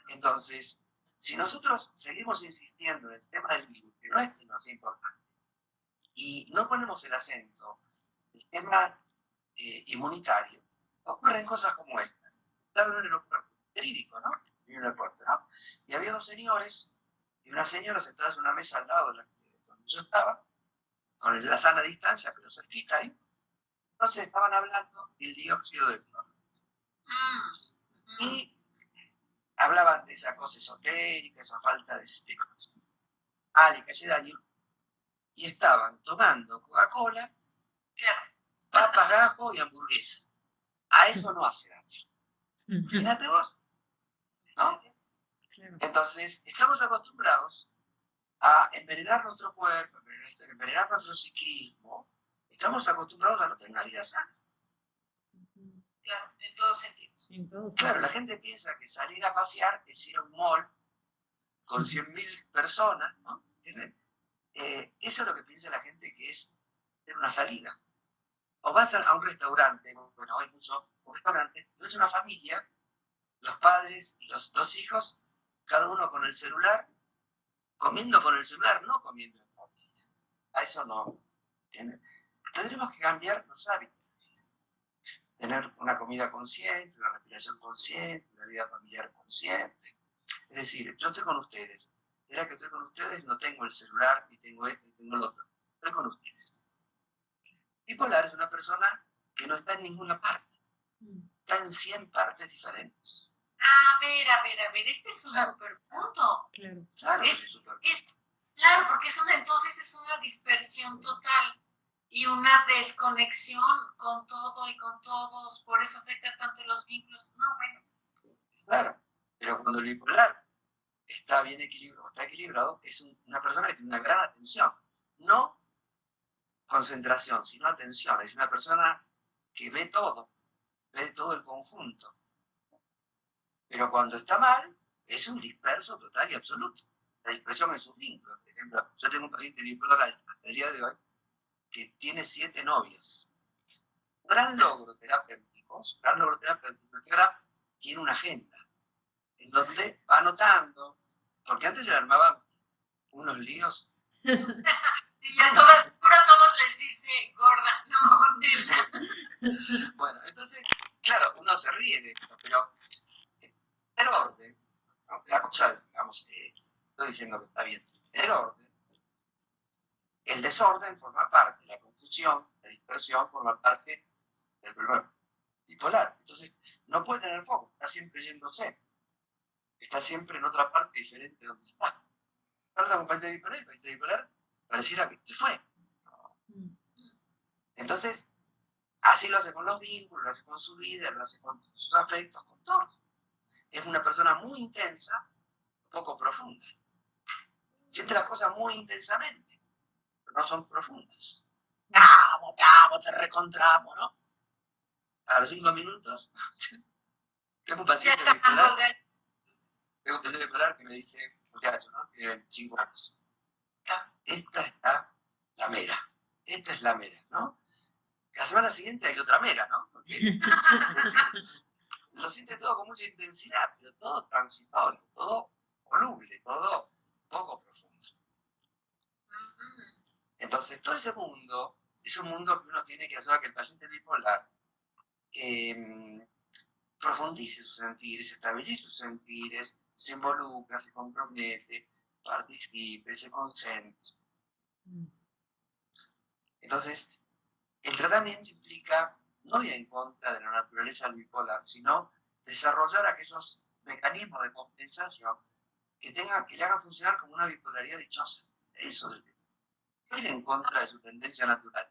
Entonces, si nosotros seguimos insistiendo en el tema del virus, que no es importante, y no ponemos el acento en el tema inmunitario, ocurren cosas como estas. Estaba en un aeropuerto, verídico, ¿no? En un aeropuerto, ¿no? Y había dos señores y una señora sentada en una mesa al lado de donde yo estaba, con la sana distancia, pero cerquita ahí. Entonces estaban hablando del dióxido de cloro. Y hablaban de esa cosa esotérica, esa falta de conocimiento, que hace daño, y estaban tomando Coca-Cola, papas, gajo y hamburguesa. A eso no hace daño. Imagínate vos, ¿no? Claro. Entonces, estamos acostumbrados a envenenar nuestro cuerpo, envenenar nuestro psiquismo. Estamos acostumbrados a no tener una vida sana. Claro, en todos sentidos. Claro, la gente piensa que salir a pasear es ir a un mall con 100.000 personas, ¿no? ¿Entienden? Eso es lo que piensa la gente que es tener una salida. O vas a un restaurante, bueno, hay muchos restaurantes, no es una familia, los padres y los dos hijos, cada uno con el celular, comiendo con el celular, no comiendo en familia. A eso no. ¿Entienden? Tendremos que cambiar los hábitos. Tener una comida consciente, una respiración consciente, una vida familiar consciente. Es decir, yo estoy con ustedes. Era que estoy con ustedes, no tengo el celular, ni tengo esto, ni tengo lo otro. Estoy con ustedes. Bipolar es una persona que no está en ninguna parte. Está en 100 partes diferentes. A ver, este es un super punto. Claro, es un super punto. Claro, porque entonces es una dispersión total y una desconexión con todo y con todos, por eso afecta tanto los vínculos. No, bueno. Claro, pero cuando el bipolar está bien equilibrado, está equilibrado, es una persona que tiene una gran atención. No concentración, sino atención. Es una persona que ve todo el conjunto. Pero cuando está mal, es un disperso total y absoluto. La dispersión es un vínculo. Por ejemplo, yo tengo un paciente bipolar hasta el día de hoy que tiene 7 novias. Gran logro terapéutico es que ahora tiene una agenda en donde va anotando, porque antes se le armaban unos líos. Y a todos les dice gorda, no, nena. Bueno, entonces, claro, uno se ríe de esto, pero el orden, ¿no? La cosa, digamos, estoy diciendo que está bien, el orden, el desorden forma parte, la confusión, la dispersión forma parte del problema bipolar. Entonces, no puede tener foco, está siempre yéndose, está siempre en otra parte diferente de donde está. Ahora con paciente bipolar, el paciente bipolar pareciera que se fue. Entonces, así lo hace con los vínculos, lo hace con su vida, lo hace con sus afectos, con todo. Es una persona muy intensa, poco profunda. Siente las cosas muy intensamente, pero no son profundas. Vamos, te recontramos, ¿no? A los 5 minutos, tengo un paciente bipolar que me dice, muchacho, ¿no? Tiene 25 años. Esta está la mera. Esta es la mera, ¿no? La semana siguiente hay otra mera, ¿no? Porque, decir, lo siente todo con mucha intensidad, pero todo transitorio, todo voluble, todo poco profundo. Entonces, todo ese mundo es un mundo que uno tiene que ayudar a que el paciente bipolar profundice sus sentires, estabilice sus sentires, se involucra, se compromete, participe, se concentre. Entonces, el tratamiento implica no ir en contra de la naturaleza del bipolar, sino desarrollar aquellos mecanismos de compensación que le hagan funcionar como una bipolaridad dichosa. Eso es no ir en contra de su tendencia natural.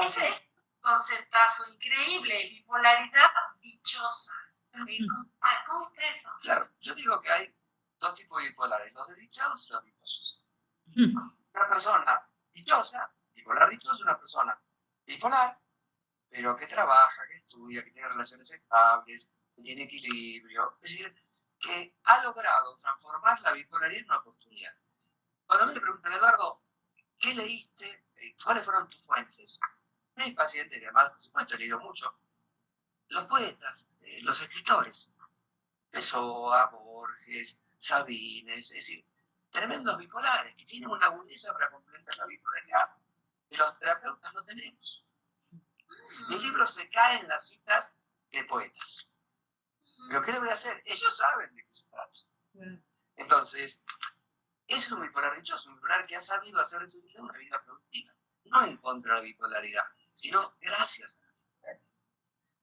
Ese es un conceptazo increíble, bipolaridad dichosa. ¿Cómo está eso? Claro, yo digo que hay 2 tipos de bipolares, los desdichados y los dichosos. Una persona dichosa, bipolar dichosa, es una persona bipolar, pero que trabaja, que estudia, que tiene relaciones estables, que tiene equilibrio. Es decir, que ha logrado transformar la bipolaridad en una oportunidad. Cuando a mí me preguntan, Eduardo, ¿qué leíste? ¿Cuáles fueron tus fuentes? Mis pacientes, que además, por supuesto, he leído mucho, los poetas, los escritores, Pessoa, Borges, Sabines, es decir, tremendos bipolares que tienen una agudeza para comprender la bipolaridad que los terapeutas no tenemos. Mis libros se caen en las citas de poetas. ¿Pero qué le voy a hacer? Ellos saben de qué se trata. Entonces, ese es un bipolar dichoso, un bipolar que ha sabido hacer de su vida una vida productiva. No en contra de la bipolaridad, sino gracias a la bipolaridad.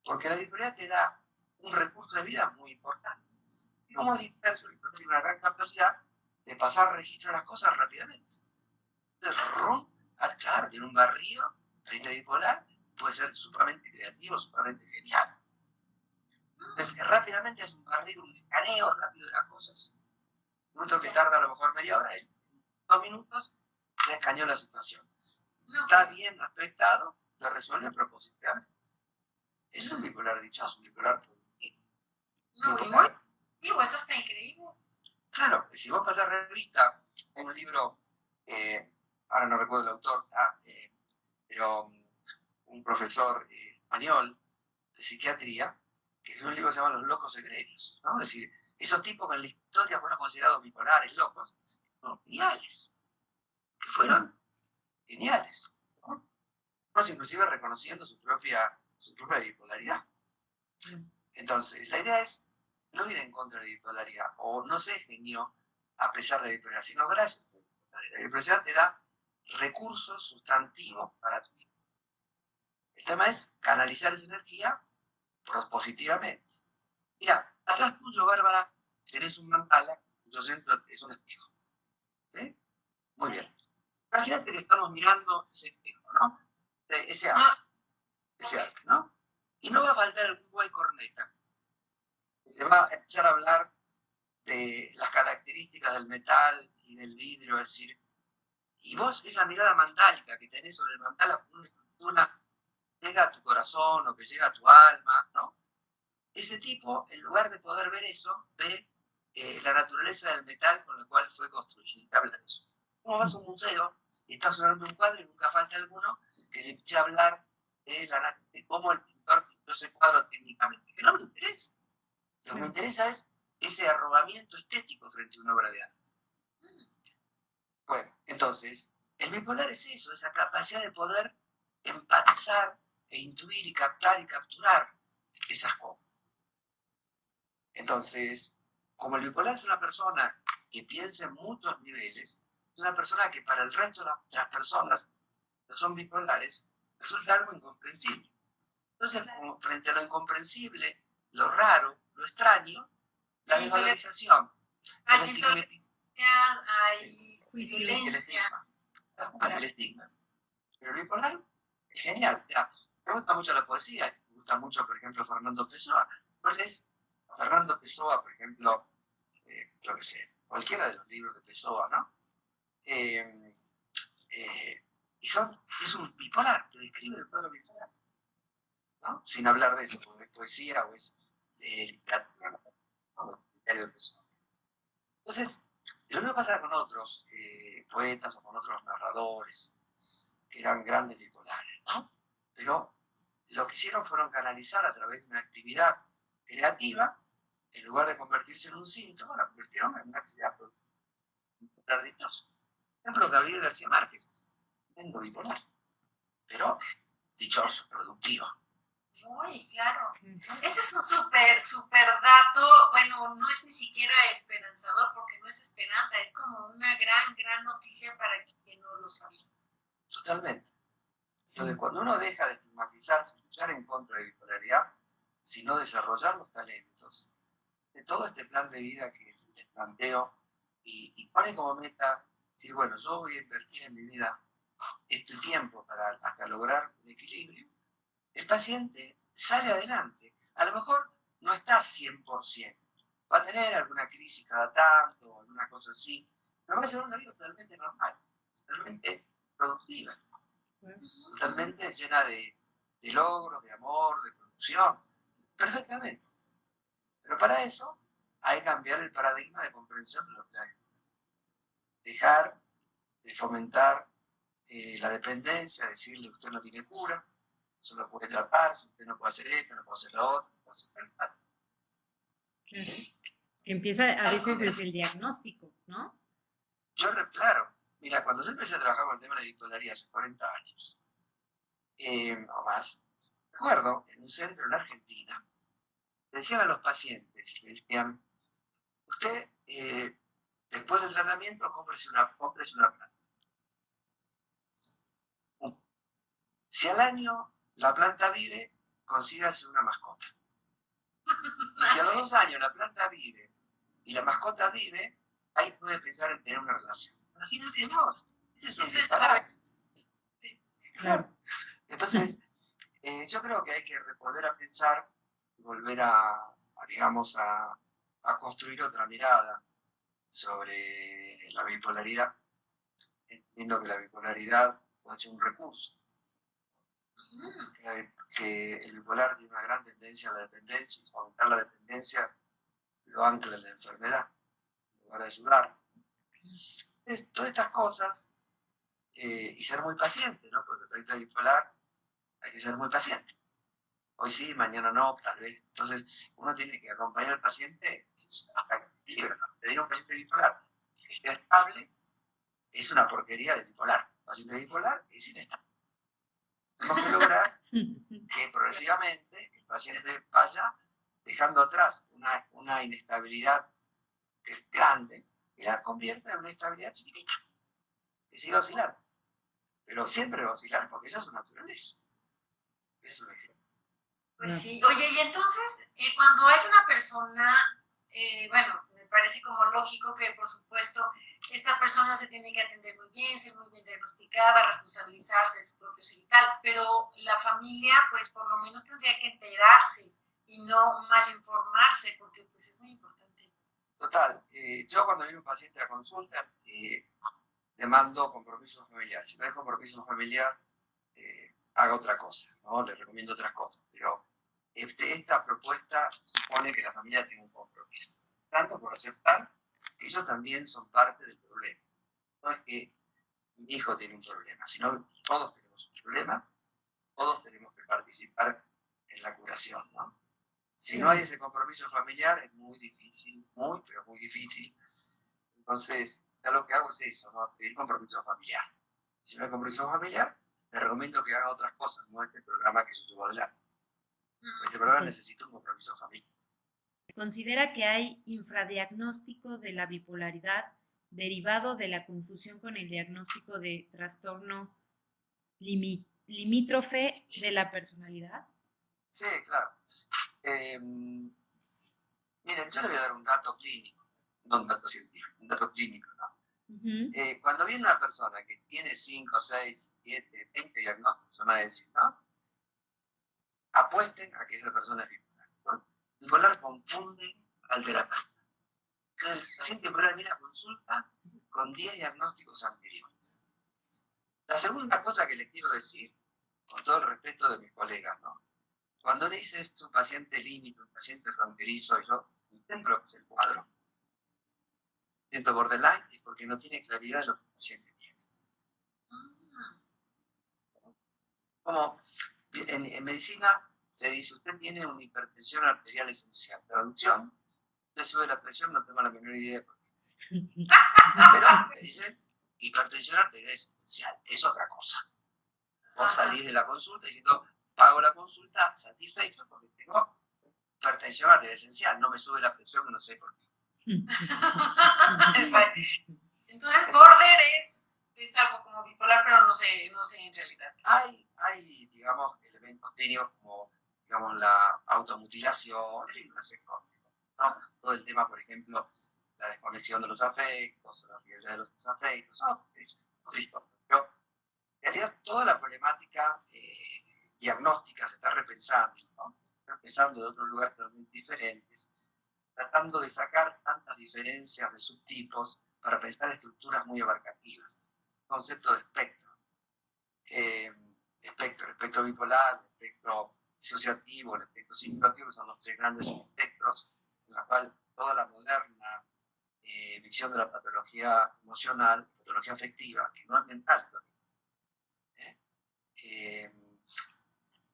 Porque la bipolaridad te da un recurso de vida muy importante. Y como es disperso, el bipolar tiene una gran capacidad de pasar registro de las cosas rápidamente. Entonces, claro, tiene un barrido, la bipolar, puede ser sumamente creativo, sumamente genial. Entonces, rápidamente hace un barrido, un escaneo rápido de las cosas Minuto que tarda a lo mejor media hora, en 2 minutos se escaneó la situación. No, Está bien aspectado, lo resuelve propositivamente. Es un bipolar dichoso, un bipolar productivo. no, y Bipolar, muy, digo, eso está increíble. claro, si vos pasás revista en un libro, ahora no recuerdo el autor, pero un profesor español de psiquiatría, que es un libro que se llama Los locos egregios, ¿no? Es decir, esos tipos que en la historia fueron considerados bipolares, locos, fueron geniales, que fueron geniales, ¿no? Pues inclusive reconociendo su propia bipolaridad. Entonces, la idea es no ir en contra de la bipolaridad, o no ser genio a pesar de la bipolaridad, sino gracias a la bipolaridad. La bipolaridad te da recursos sustantivos para tu vida. El tema es canalizar esa energía positivamente. Mira, atrás tuyo, Bárbara, tenés un mandala, cuyo centro es un espejo. ¿Sí? Muy bien. Imagínate que estamos mirando ese espejo, ¿no? Ese arte, ¿no? Y no va a faltar algún güey corneta. Se va a empezar a hablar de las características del metal y del vidrio, es decir, y vos esa mirada mandálica que tenés sobre el mandala con una estructura llega a tu corazón o que llega a tu alma, ¿no? Ese tipo, en lugar de poder ver eso, ve la naturaleza del metal con la cual fue construido. Y habla de eso. Como vas a un museo y estás observando un cuadro y nunca falta alguno que se empiece a hablar de cómo el pintor pintó ese cuadro técnicamente. Que no me interesa. Lo que me interesa es ese arrobamiento estético frente a una obra de arte. Bueno, entonces, el bipolar es eso, esa capacidad de poder empatizar e intuir y captar y capturar esas cosas. Entonces, como el bipolar es una persona que piensa en muchos niveles, es una persona que para el resto de las personas que son bipolares resulta algo incomprensible. Entonces, como frente a lo incomprensible, lo raro, lo extraño, la desvalorización, el estigmatización, Hay el violencia. estigma, el estigma. Pero el bipolar es genial. Mira, me gusta mucho la poesía, me gusta mucho, por ejemplo, Fernando Pessoa. ¿Cuál es? Fernando Pessoa, por ejemplo, yo qué sé, cualquiera de los libros de Pessoa, ¿no? Es un bipolar, te describe el cuadro bipolar, ¿no? Sin hablar de eso, porque es poesía o es literatura, ¿no? Literario de Pessoa. Entonces, lo mismo pasa con otros poetas o con otros narradores que eran grandes bipolares, ¿no? Pero lo que hicieron fueron canalizar a través de una actividad creativa, en lugar de convertirse en un síntoma, la convirtieron en una actividad dichosa. Por ejemplo, Gabriel García Márquez, siendo bipolar, pero dichoso, productivo. Muy claro. Ese es un súper dato. Bueno, no es ni siquiera esperanzador porque no es esperanza, es como una gran noticia para quien no lo sabía. Totalmente. Entonces, cuando uno deja de estigmatizarse, luchar en contra de la bipolaridad, sino desarrollar los talentos de todo este plan de vida que les planteo y pone como meta decir, bueno, yo voy a invertir en mi vida este tiempo para hasta lograr un equilibrio, el paciente sale adelante. A lo mejor no está 100%, va a tener alguna crisis cada tanto, alguna cosa así, pero va a ser una vida totalmente normal, totalmente productiva, totalmente llena de logros, de amor, de producción, perfectamente. Pero para eso hay que cambiar el paradigma de comprensión de los planes. Dejar de fomentar la dependencia, decirle usted no tiene cura, solo puede tratarse, usted no puede hacer esto, no puede hacer lo otro, no puede hacer tal. Claro. Que empieza a veces desde el diagnóstico, ¿no? Claro, mira, cuando yo empecé a trabajar con el tema de la bipolaridad hace 40 años, o más, recuerdo, en un centro en Argentina, decían a los pacientes, le decían, usted, después del tratamiento, cómprese una planta. Si al año la planta vive, consígase una mascota. Y si a los 2 años la planta vive y la mascota vive, ahí puede pensar en tener una relación. Imagínate vos, ese es un disparate. Claro. Entonces, yo creo que hay que volver a pensar, volver digamos, a construir otra mirada sobre la bipolaridad, entiendo que la bipolaridad puede ser un recurso, que el bipolar tiene una gran tendencia a la dependencia, y aumentar la dependencia lo ancla en la enfermedad, en lugar de ayudar. Entonces, todas estas cosas, y ser muy paciente, ¿no? Porque respecto a bipolar hay que ser muy paciente. Hoy sí, mañana no, tal vez. Entonces, uno tiene que acompañar al paciente hasta que equilibra, ¿no? Te digo, un paciente bipolar que esté estable es una porquería de bipolar. Un paciente bipolar es inestable. Tenemos que lograr que progresivamente el paciente vaya dejando atrás una inestabilidad que es grande y la convierta en una estabilidad chiquitita, que siga oscilando. Pero siempre va a oscilar porque esa es su naturaleza. Es un ejemplo. Pues sí, oye, y entonces, cuando hay una persona, bueno, me parece como lógico que, por supuesto, esta persona se tiene que atender muy bien, ser muy bien diagnosticada, responsabilizarse de su propio ser y tal, pero la familia, pues, por lo menos tendría que enterarse y no mal informarse, porque, pues, es muy importante. Total, yo cuando viene un paciente a consulta, demando compromiso familiar. Si no hay compromiso familiar, haga otra cosa, ¿no? Le recomiendo otras cosas, pero esta propuesta supone que la familia tenga un compromiso, tanto por aceptar que ellos también son parte del problema. No es que mi hijo tiene un problema, sino todos tenemos un problema, todos tenemos que participar en la curación, ¿no? Si no hay ese compromiso familiar, es muy difícil, muy, pero muy difícil. Entonces, ya lo que hago es eso, ¿no? Pedir compromiso familiar. Si no hay compromiso familiar, te recomiendo que haga otras cosas, no este programa que yo llevo adelante. Este programa necesita un compromiso familiar. Considera que hay infradiagnóstico de la bipolaridad derivado de la confusión con el diagnóstico de trastorno limítrofe de la personalidad. Sí, claro. Miren, yo le voy a dar un dato clínico, no un dato científico, un dato clínico, ¿no? Cuando viene una persona que tiene 5, 6, 7, 20 diagnósticos, van a decir, ¿no? Apuesten a que esa persona es bipolar, ¿no? Bipolar confunde al terapeuta. El paciente bipolar viene a consulta con 10 diagnósticos anteriores. La segunda cosa que les quiero decir, con todo el respeto de mis colegas, ¿no? Cuando le dices es un paciente límite, un paciente fronterizo, yo intento lo que es el cuadro. Siento borderline es porque no tiene claridad de lo que el paciente tiene. Como en medicina se dice, usted tiene una hipertensión arterial esencial. Traducción, le sube la presión, no tengo la menor idea de por qué. Pero me dicen, hipertensión arterial esencial, es otra cosa. Vos salís de la consulta diciendo, pago la consulta satisfecho porque tengo hipertensión arterial esencial, no me sube la presión, no sé por qué. Exacto. Entonces, border es algo como bipolar, pero no sé en realidad. Hay, digamos, elementos clínicos como, digamos, la automutilación, en fin, no sé cómo, ¿no? Todo el tema, por ejemplo, la desconexión de los afectos, la riqueza de los afectos, ¿no? Es otra historia. Pero, en realidad, toda la problemática diagnóstica se está repensando, ¿no? Repensando de otros lugares totalmente diferentes, tratando de sacar tantas diferencias de subtipos para pensar estructuras muy abarcativas. Concepto de espectro. Espectro bipolar, el espectro disociativo, el espectro simulativo, son los 3 grandes espectros en los cuales toda la moderna visión de la patología emocional, patología afectiva, que no es mental,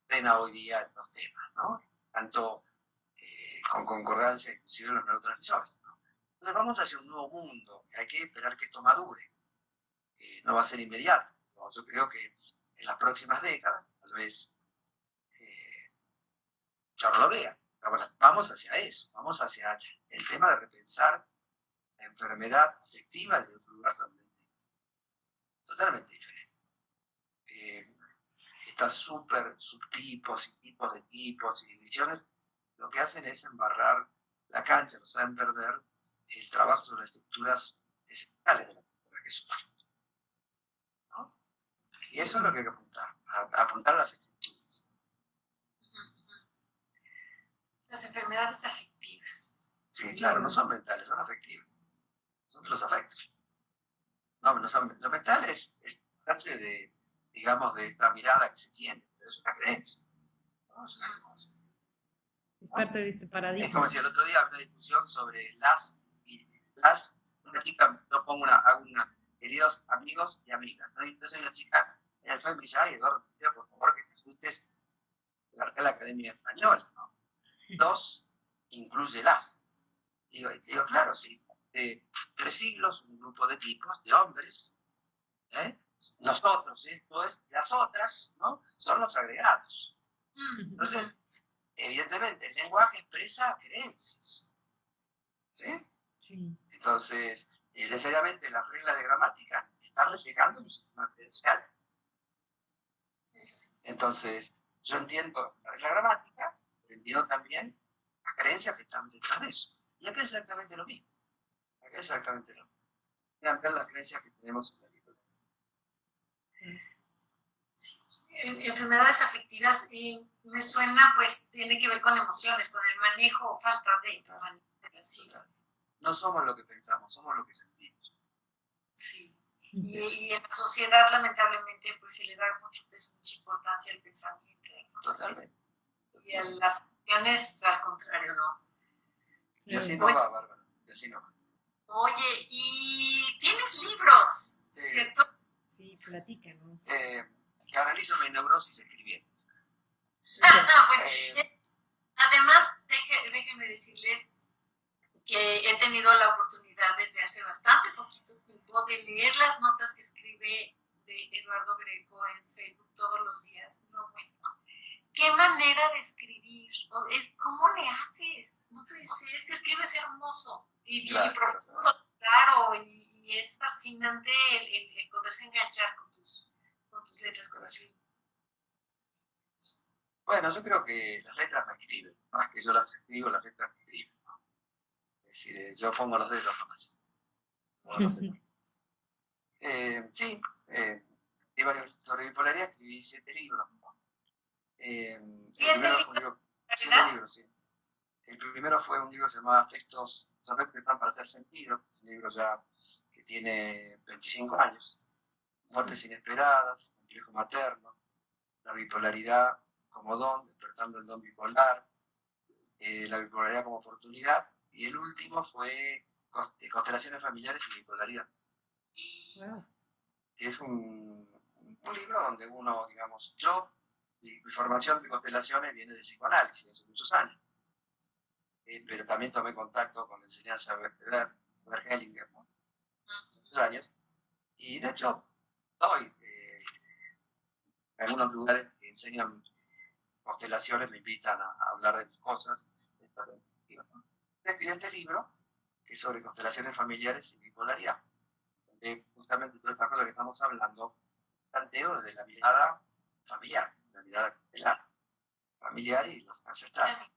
plena hoy día en los temas, ¿no? Tanto con concordancia inclusive en los neurotransmisores, ¿no? Entonces vamos hacia un nuevo mundo, hay que esperar que esto madure, no va a ser inmediato, ¿no? Yo creo que en las próximas décadas, tal vez ya no lo vea, vamos hacia eso, vamos hacia el tema de repensar la enfermedad afectiva desde otro lugar totalmente diferente. Estas súper subtipos y tipos de tipos y divisiones lo que hacen es embarrar la cancha, nos saben perder el trabajo sobre las estructuras esenciales de la persona que sufre, ¿no? Y eso es lo que hay que apuntar, apuntar a las estructuras. Las enfermedades afectivas. Sí, claro, no son mentales, son afectivas. lo mental es parte de, digamos, de esta mirada que se tiene, pero es una creencia. ¿No? Es parte de este Es paradigma. como si el otro día había una discusión sobre una chica, yo pongo queridos amigos y amigas, ¿no? Y entonces una chica en el fondo me dice, ay, Eduardo, te pido por favor que te ajustes la Real Academia Española, ¿no? Dos, incluye las. Digo, claro, sí. 3 siglos, un grupo de tipos, de hombres, ¿eh? Nosotros, esto es, las otras, ¿no? Son los agregados. Entonces, evidentemente, el lenguaje expresa creencias, ¿sí? Sí. Entonces, necesariamente la regla de gramática está reflejando un sistema credencial. Entonces, yo entiendo la regla gramática, pero entiendo también las creencias que están detrás de eso. Y acá es exactamente lo mismo. Acá es exactamente lo mismo. Vean las creencias que tenemos en la vida. Enfermedades afectivas, me suena, pues tiene que ver con emociones, con el manejo o falta de manipulación. No somos lo que pensamos, somos lo que sentimos. Sí. Y en la sociedad, lamentablemente, pues se le da mucho peso, mucha importancia al pensamiento. ¿No? Totalmente. Y a las acciones, al contrario, ¿no? Y así no va, Bárbara. Y así no va. Oye, y tienes libros, ¿cierto? Sí, platícanos. Canalizo mi neurosis escribiendo. Bueno, además, déjenme decirles que he tenido la oportunidad desde hace bastante poquito tiempo de leer las notas que escribe de Eduardo Greco en Facebook todos los días. No, bueno, qué manera de escribir, ¿cómo le haces? No puede ser, es que escribes hermoso y bien profundo, claro, y es fascinante el poderse enganchar con tus letras, con tus libros. Bueno, yo creo que las letras me escriben, más que yo las escribo, las letras me escriben. ¿No? Es decir, yo pongo los dedos nomás. Sí, escribí varios sobre bipolaridad, escribí 7 libros. El primero fue un libro, 7 libros, sí. El primero fue un libro que se llamaba Afectos, los afectos que están para hacer sentido, un libro ya que tiene 25 años. Muertes inesperadas, complejo materno, la bipolaridad como don, despertando el don bipolar, la bipolaridad como oportunidad, y el último fue Constelaciones familiares y bipolaridad. Wow. Que es un libro donde uno, digamos, mi formación de constelaciones viene del psicoanálisis hace muchos años, pero también tomé contacto con la enseñanza de Bert Hellinger, ¿no? Muchos años, y de hecho doy en algunos lugares que enseñan constelaciones, me invitan a hablar de mis cosas. ¿No? Escribí este libro, que es sobre constelaciones familiares y bipolaridad, donde justamente todas estas cosas que estamos hablando, planteo desde la mirada familiar, la mirada familiar y los ancestrales.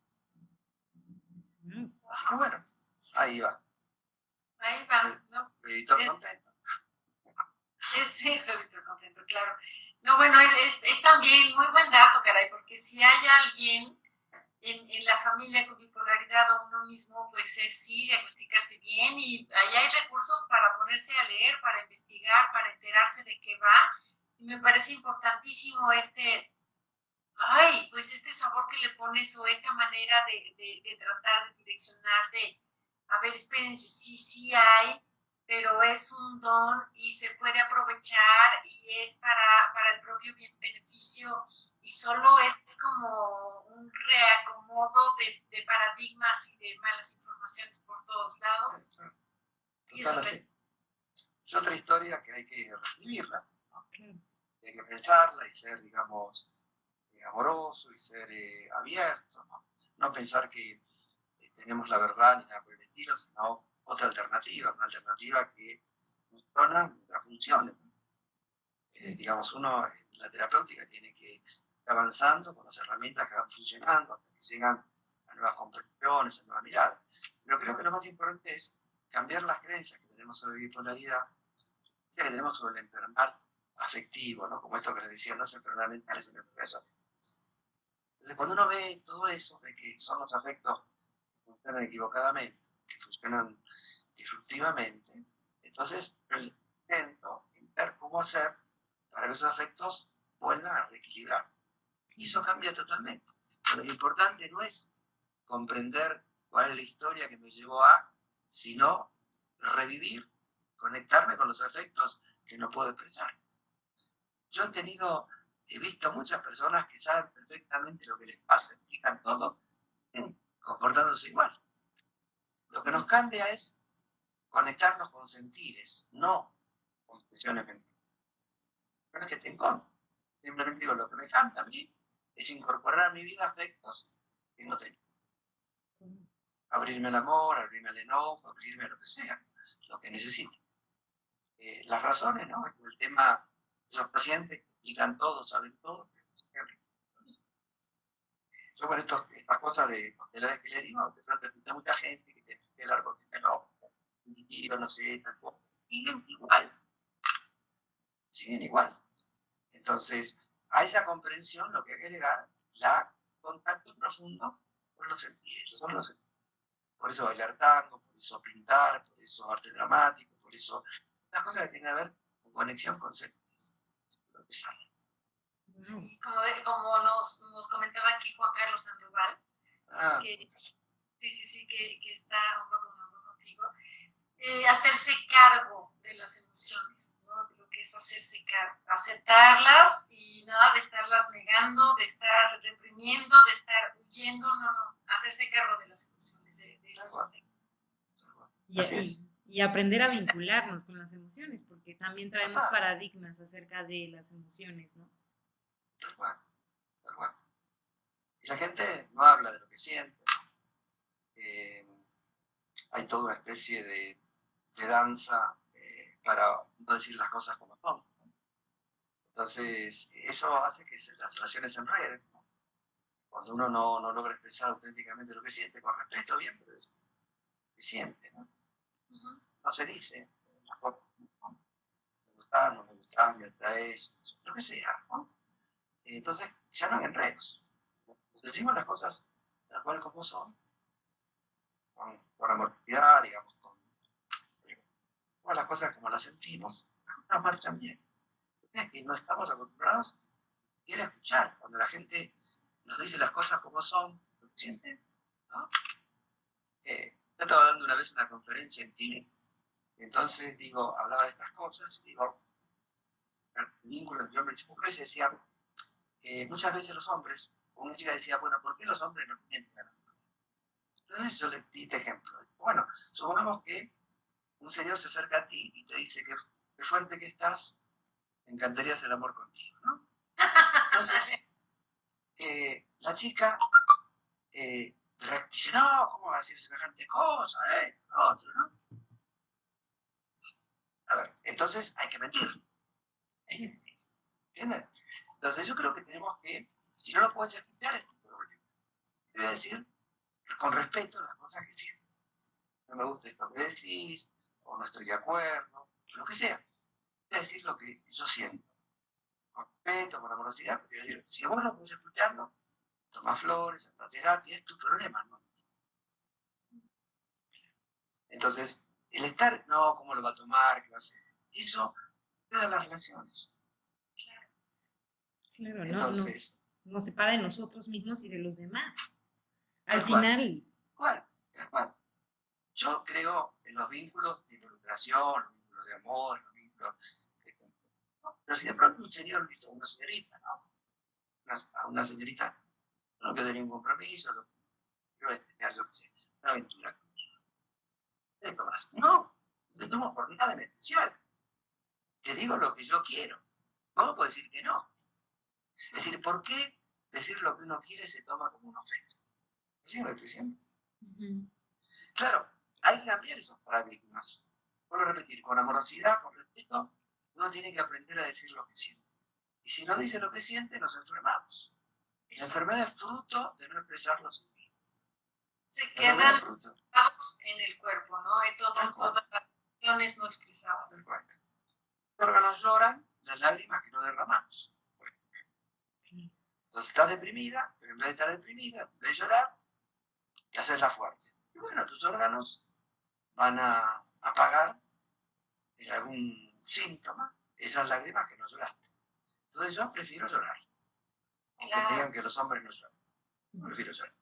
Así que bueno, ahí va. Ahí va, ¿no? Editor contento. Sí, editor contento, claro. No, bueno, es también muy buen dato, caray, porque si hay alguien en la familia con bipolaridad o uno mismo, pues es sí diagnosticarse bien, y ahí hay recursos para ponerse a leer, para investigar, para enterarse de qué va. Y me parece importantísimo pues este sabor que le pones, o esta manera de tratar de direccionar, a ver, espérense, sí hay, pero es un don y se puede aprovechar y es para el propio beneficio, y solo es como un reacomodo de paradigmas y de malas informaciones por todos lados. Y eso es otra historia que hay que reescribirla, ¿no? Hay que pensarla y ser, digamos, amoroso y ser abierto, ¿no? No pensar que tenemos la verdad ni nada por el estilo, sino otra alternativa, una alternativa que funciona mientras funcione. Digamos, uno en la terapéutica tiene que ir avanzando con las herramientas que van funcionando hasta que llegan a nuevas comprensiones, a nuevas miradas. Pero creo que lo más importante es cambiar las creencias que tenemos sobre bipolaridad, que tenemos sobre el enfermar afectivo, ¿no? Como esto que les decía, no es enfermedad mental, es una enfermedad afectiva. Entonces, cuando uno ve todo eso, ve que son los afectos que funcionan equivocadamente, que funcionan disruptivamente, entonces intento en ver cómo hacer para que esos afectos vuelvan a reequilibrar. Y eso cambia totalmente. Pero lo importante no es comprender cuál es la historia que me llevó a, sino revivir, conectarme con los afectos que no puedo expresar. Yo he visto muchas personas que saben perfectamente lo que les pasa, explican todo, comportándose igual. Lo que nos cambia es conectarnos con sentires, no con expresiones mentales. No es que te encontro, simplemente digo, lo que me cambia a mí es incorporar a mi vida afectos que no tengo. Abrirme al amor, abrirme al enojo, abrirme a lo que sea, lo que necesite. Las razones, ¿no? El tema de esos pacientes que explican todo, saben todo, yo con estas cosas de costelares que le digo, de pronto escuché mucha gente que te explique el árbol genealógico, y yo no sé, tal cosa. Siguen igual. Entonces, a esa comprensión lo que hay que agregar, la contacto profundo con los sentidos. Por eso bailar tango, por eso pintar, por eso arte dramático, por eso las cosas que tienen que ver con conexión con sentidos. Sí, como nos comentaba aquí Juan Carlos Sandoval, que que está un poco contigo, hacerse cargo de las emociones, ¿no? De lo que es hacerse cargo, aceptarlas y nada de estarlas negando, de estar reprimiendo, de estar huyendo, no, hacerse cargo de las emociones, de los y aprender a vincularnos con las emociones, porque también traemos paradigmas acerca de las emociones, ¿no? Tal cual. Y la gente no habla de lo que siente. Hay toda una especie de danza para no decir las cosas como son. Entonces, eso hace que las relaciones se enreden. Cuando uno no logra expresar auténticamente lo que siente, con respeto, bien, pero es lo que siente, ¿no? No se dice, me gusta, no me gusta, me atraes, lo que sea, ¿no? Entonces, se arman enredos. Decimos las cosas tal cual como son, con amorosidad, digamos, con las cosas como las sentimos, las cosas marchan bien. Es que no estamos acostumbrados a escuchar cuando la gente nos dice las cosas como son, lo que sienten, ¿no? Yo estaba dando una vez una conferencia en Chile, entonces hablaba de estas cosas, el vínculo entre hombres y mujeres, decía, muchas veces los hombres, una chica decía, bueno, ¿por qué los hombres no mienten a las mujeres? Entonces yo le di este ejemplo. Bueno, supongamos que un señor se acerca a ti y te dice que fuerte que estás, me encantaría hacer amor contigo, ¿no? Entonces, la chica dice, no, ¿cómo va a decir semejante cosa? Otro, ¿no? A ver, entonces hay que mentir. ¿Entiendes? Entonces yo creo que tenemos que, si no lo puedes escuchar, es tu problema. Te voy a decir con respeto las cosas que siento. No me gusta esto que decís, o no estoy de acuerdo, lo que sea. Voy a decir lo que yo siento. Con respeto, con amorosidad, porque decir, si vos no podés escucharlo, toma flores, hasta terapia, es tu problema, ¿no? Entonces, el estar, no, ¿cómo lo va a tomar? ¿Qué va a hacer? Eso te da las relaciones. Claro, Entonces, nos separa de nosotros mismos y de los demás. Al tal cual, final. Tal cual. Yo creo en los vínculos de involucración, los vínculos de amor, los vínculos ¿no? Pero si de pronto un señor dice a una señorita, ¿no? A una señorita, no quiero tener ningún compromiso, no quiero tener, yo qué sé, una aventura conmigo. ¿Esto más? No te tomo por nada en especial. Te digo lo que yo quiero. ¿Cómo puedo decir que no? Es decir, ¿por qué decir lo que uno quiere se toma como una ofensa? ¿Sí lo estoy diciendo? Claro, hay que cambiar esos paradigmas. Vuelvo a repetir, con amorosidad, con respeto, uno tiene que aprender a decir lo que siente. Y si no dice lo que siente, nos enfermamos. La enfermedad es fruto de no expresar los sentidos. Se quedan en el cuerpo, ¿no? Hay todas las emociones no expresadas. Los órganos lloran las lágrimas que no derramamos. Entonces estás deprimida, pero en vez de estar deprimida, en vez de llorar, te haces la fuerte. Y bueno, tus órganos van a pagar en algún síntoma, esas lágrimas que no lloraste. Entonces yo prefiero llorar. Aunque Claro. me digan que los hombres no lloran. Prefiero llorar.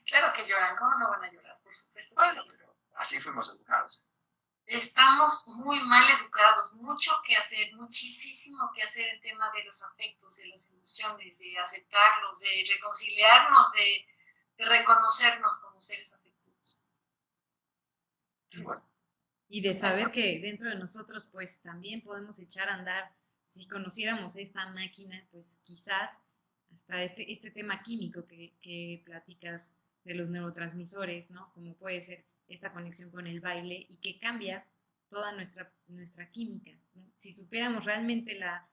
Claro que lloran, ¿cómo no van a llorar? Por supuesto que Bueno, sí. pero así fuimos educados. Estamos muy mal educados, mucho que hacer, muchísimo que hacer en tema de los afectos, de las emociones, de aceptarlos, de reconciliarnos, de reconocernos como seres afectivos. Y bueno, Y de saber que dentro de nosotros pues también podemos echar a andar, si conociéramos esta máquina, pues quizás hasta este tema químico que platicas de los neurotransmisores, ¿no? Como puede ser esta conexión con el baile y que cambia toda nuestra química, ¿no? Si supiéramos realmente la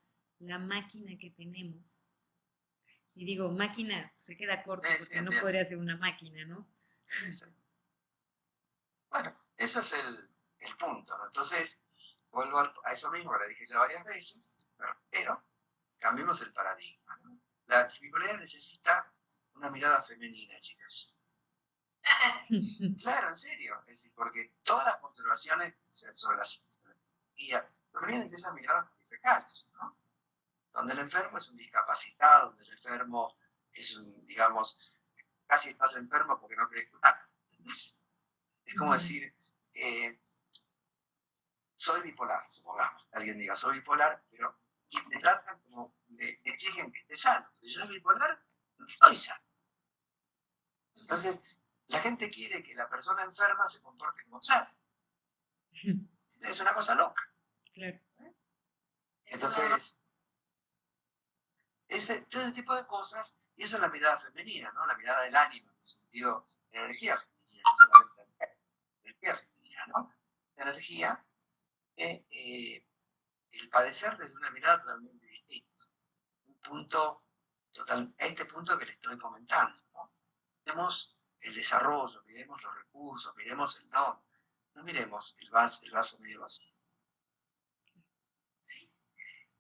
máquina que tenemos, y digo máquina, se queda corto Sí, porque sí, no entiendo. podría ser una máquina, ¿no? sí, sí. Bueno, eso es el punto, ¿no? Entonces, vuelvo a eso mismo que le dije ya varias veces, pero cambiemos el paradigma, ¿no? La bipolaridad necesita una mirada femenina, chicas. Claro, en serio. Es decir, porque todas las observaciones sobre la psicología provienen de esas miradas patriarcales, ¿no? Donde el enfermo es un discapacitado, donde el enfermo es un, digamos, casi estás enfermo porque no querés curar. Es como decir, soy bipolar, supongamos. Alguien diga, soy bipolar, pero y me tratan como, me exigen que esté sano. Pero yo soy bipolar, no estoy sano. Entonces, la gente quiere que la persona enferma se comporte como sana. Es una cosa loca. Claro. Entonces, todo ese tipo de cosas, y eso es la mirada femenina, ¿no? La mirada del ánimo, en el sentido de energía femenina, no solamente energía femenina, ¿no? La energía, el padecer desde una mirada totalmente distinta. Un punto total, a este punto que le estoy comentando, ¿no? Miremos el desarrollo, miremos los recursos, miremos el don, no miremos el vaso medio vacío. Sí.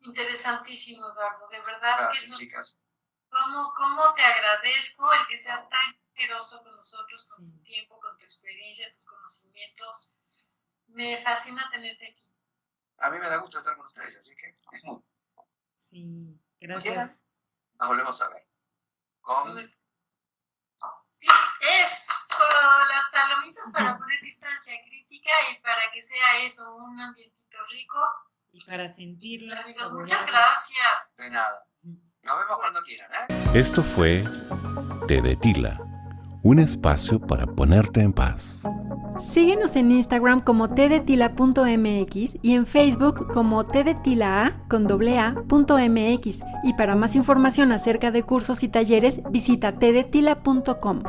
Interesantísimo, Eduardo. De verdad que Gracias, chicas. ¿Cómo te agradezco el que seas tan generoso con nosotros, con tu tiempo, con tu experiencia, tus conocimientos. Me fascina tenerte aquí. A mí me da gusto estar con ustedes, así que es muy. Sí, Quieran, gracias. nos volvemos a ver. Con Sí, eso, las palomitas para poner distancia crítica y para que sea eso, un ambientito rico. Y para sentirlo. Amigos, muchas gracias. de nada. Nos vemos cuando quieran, ¿eh? Esto fue Té de Tila, un espacio para ponerte en paz. Síguenos en Instagram como tdetila.mx y en Facebook como tdetila.mx. Y para más información acerca de cursos y talleres, visita tdetila.com.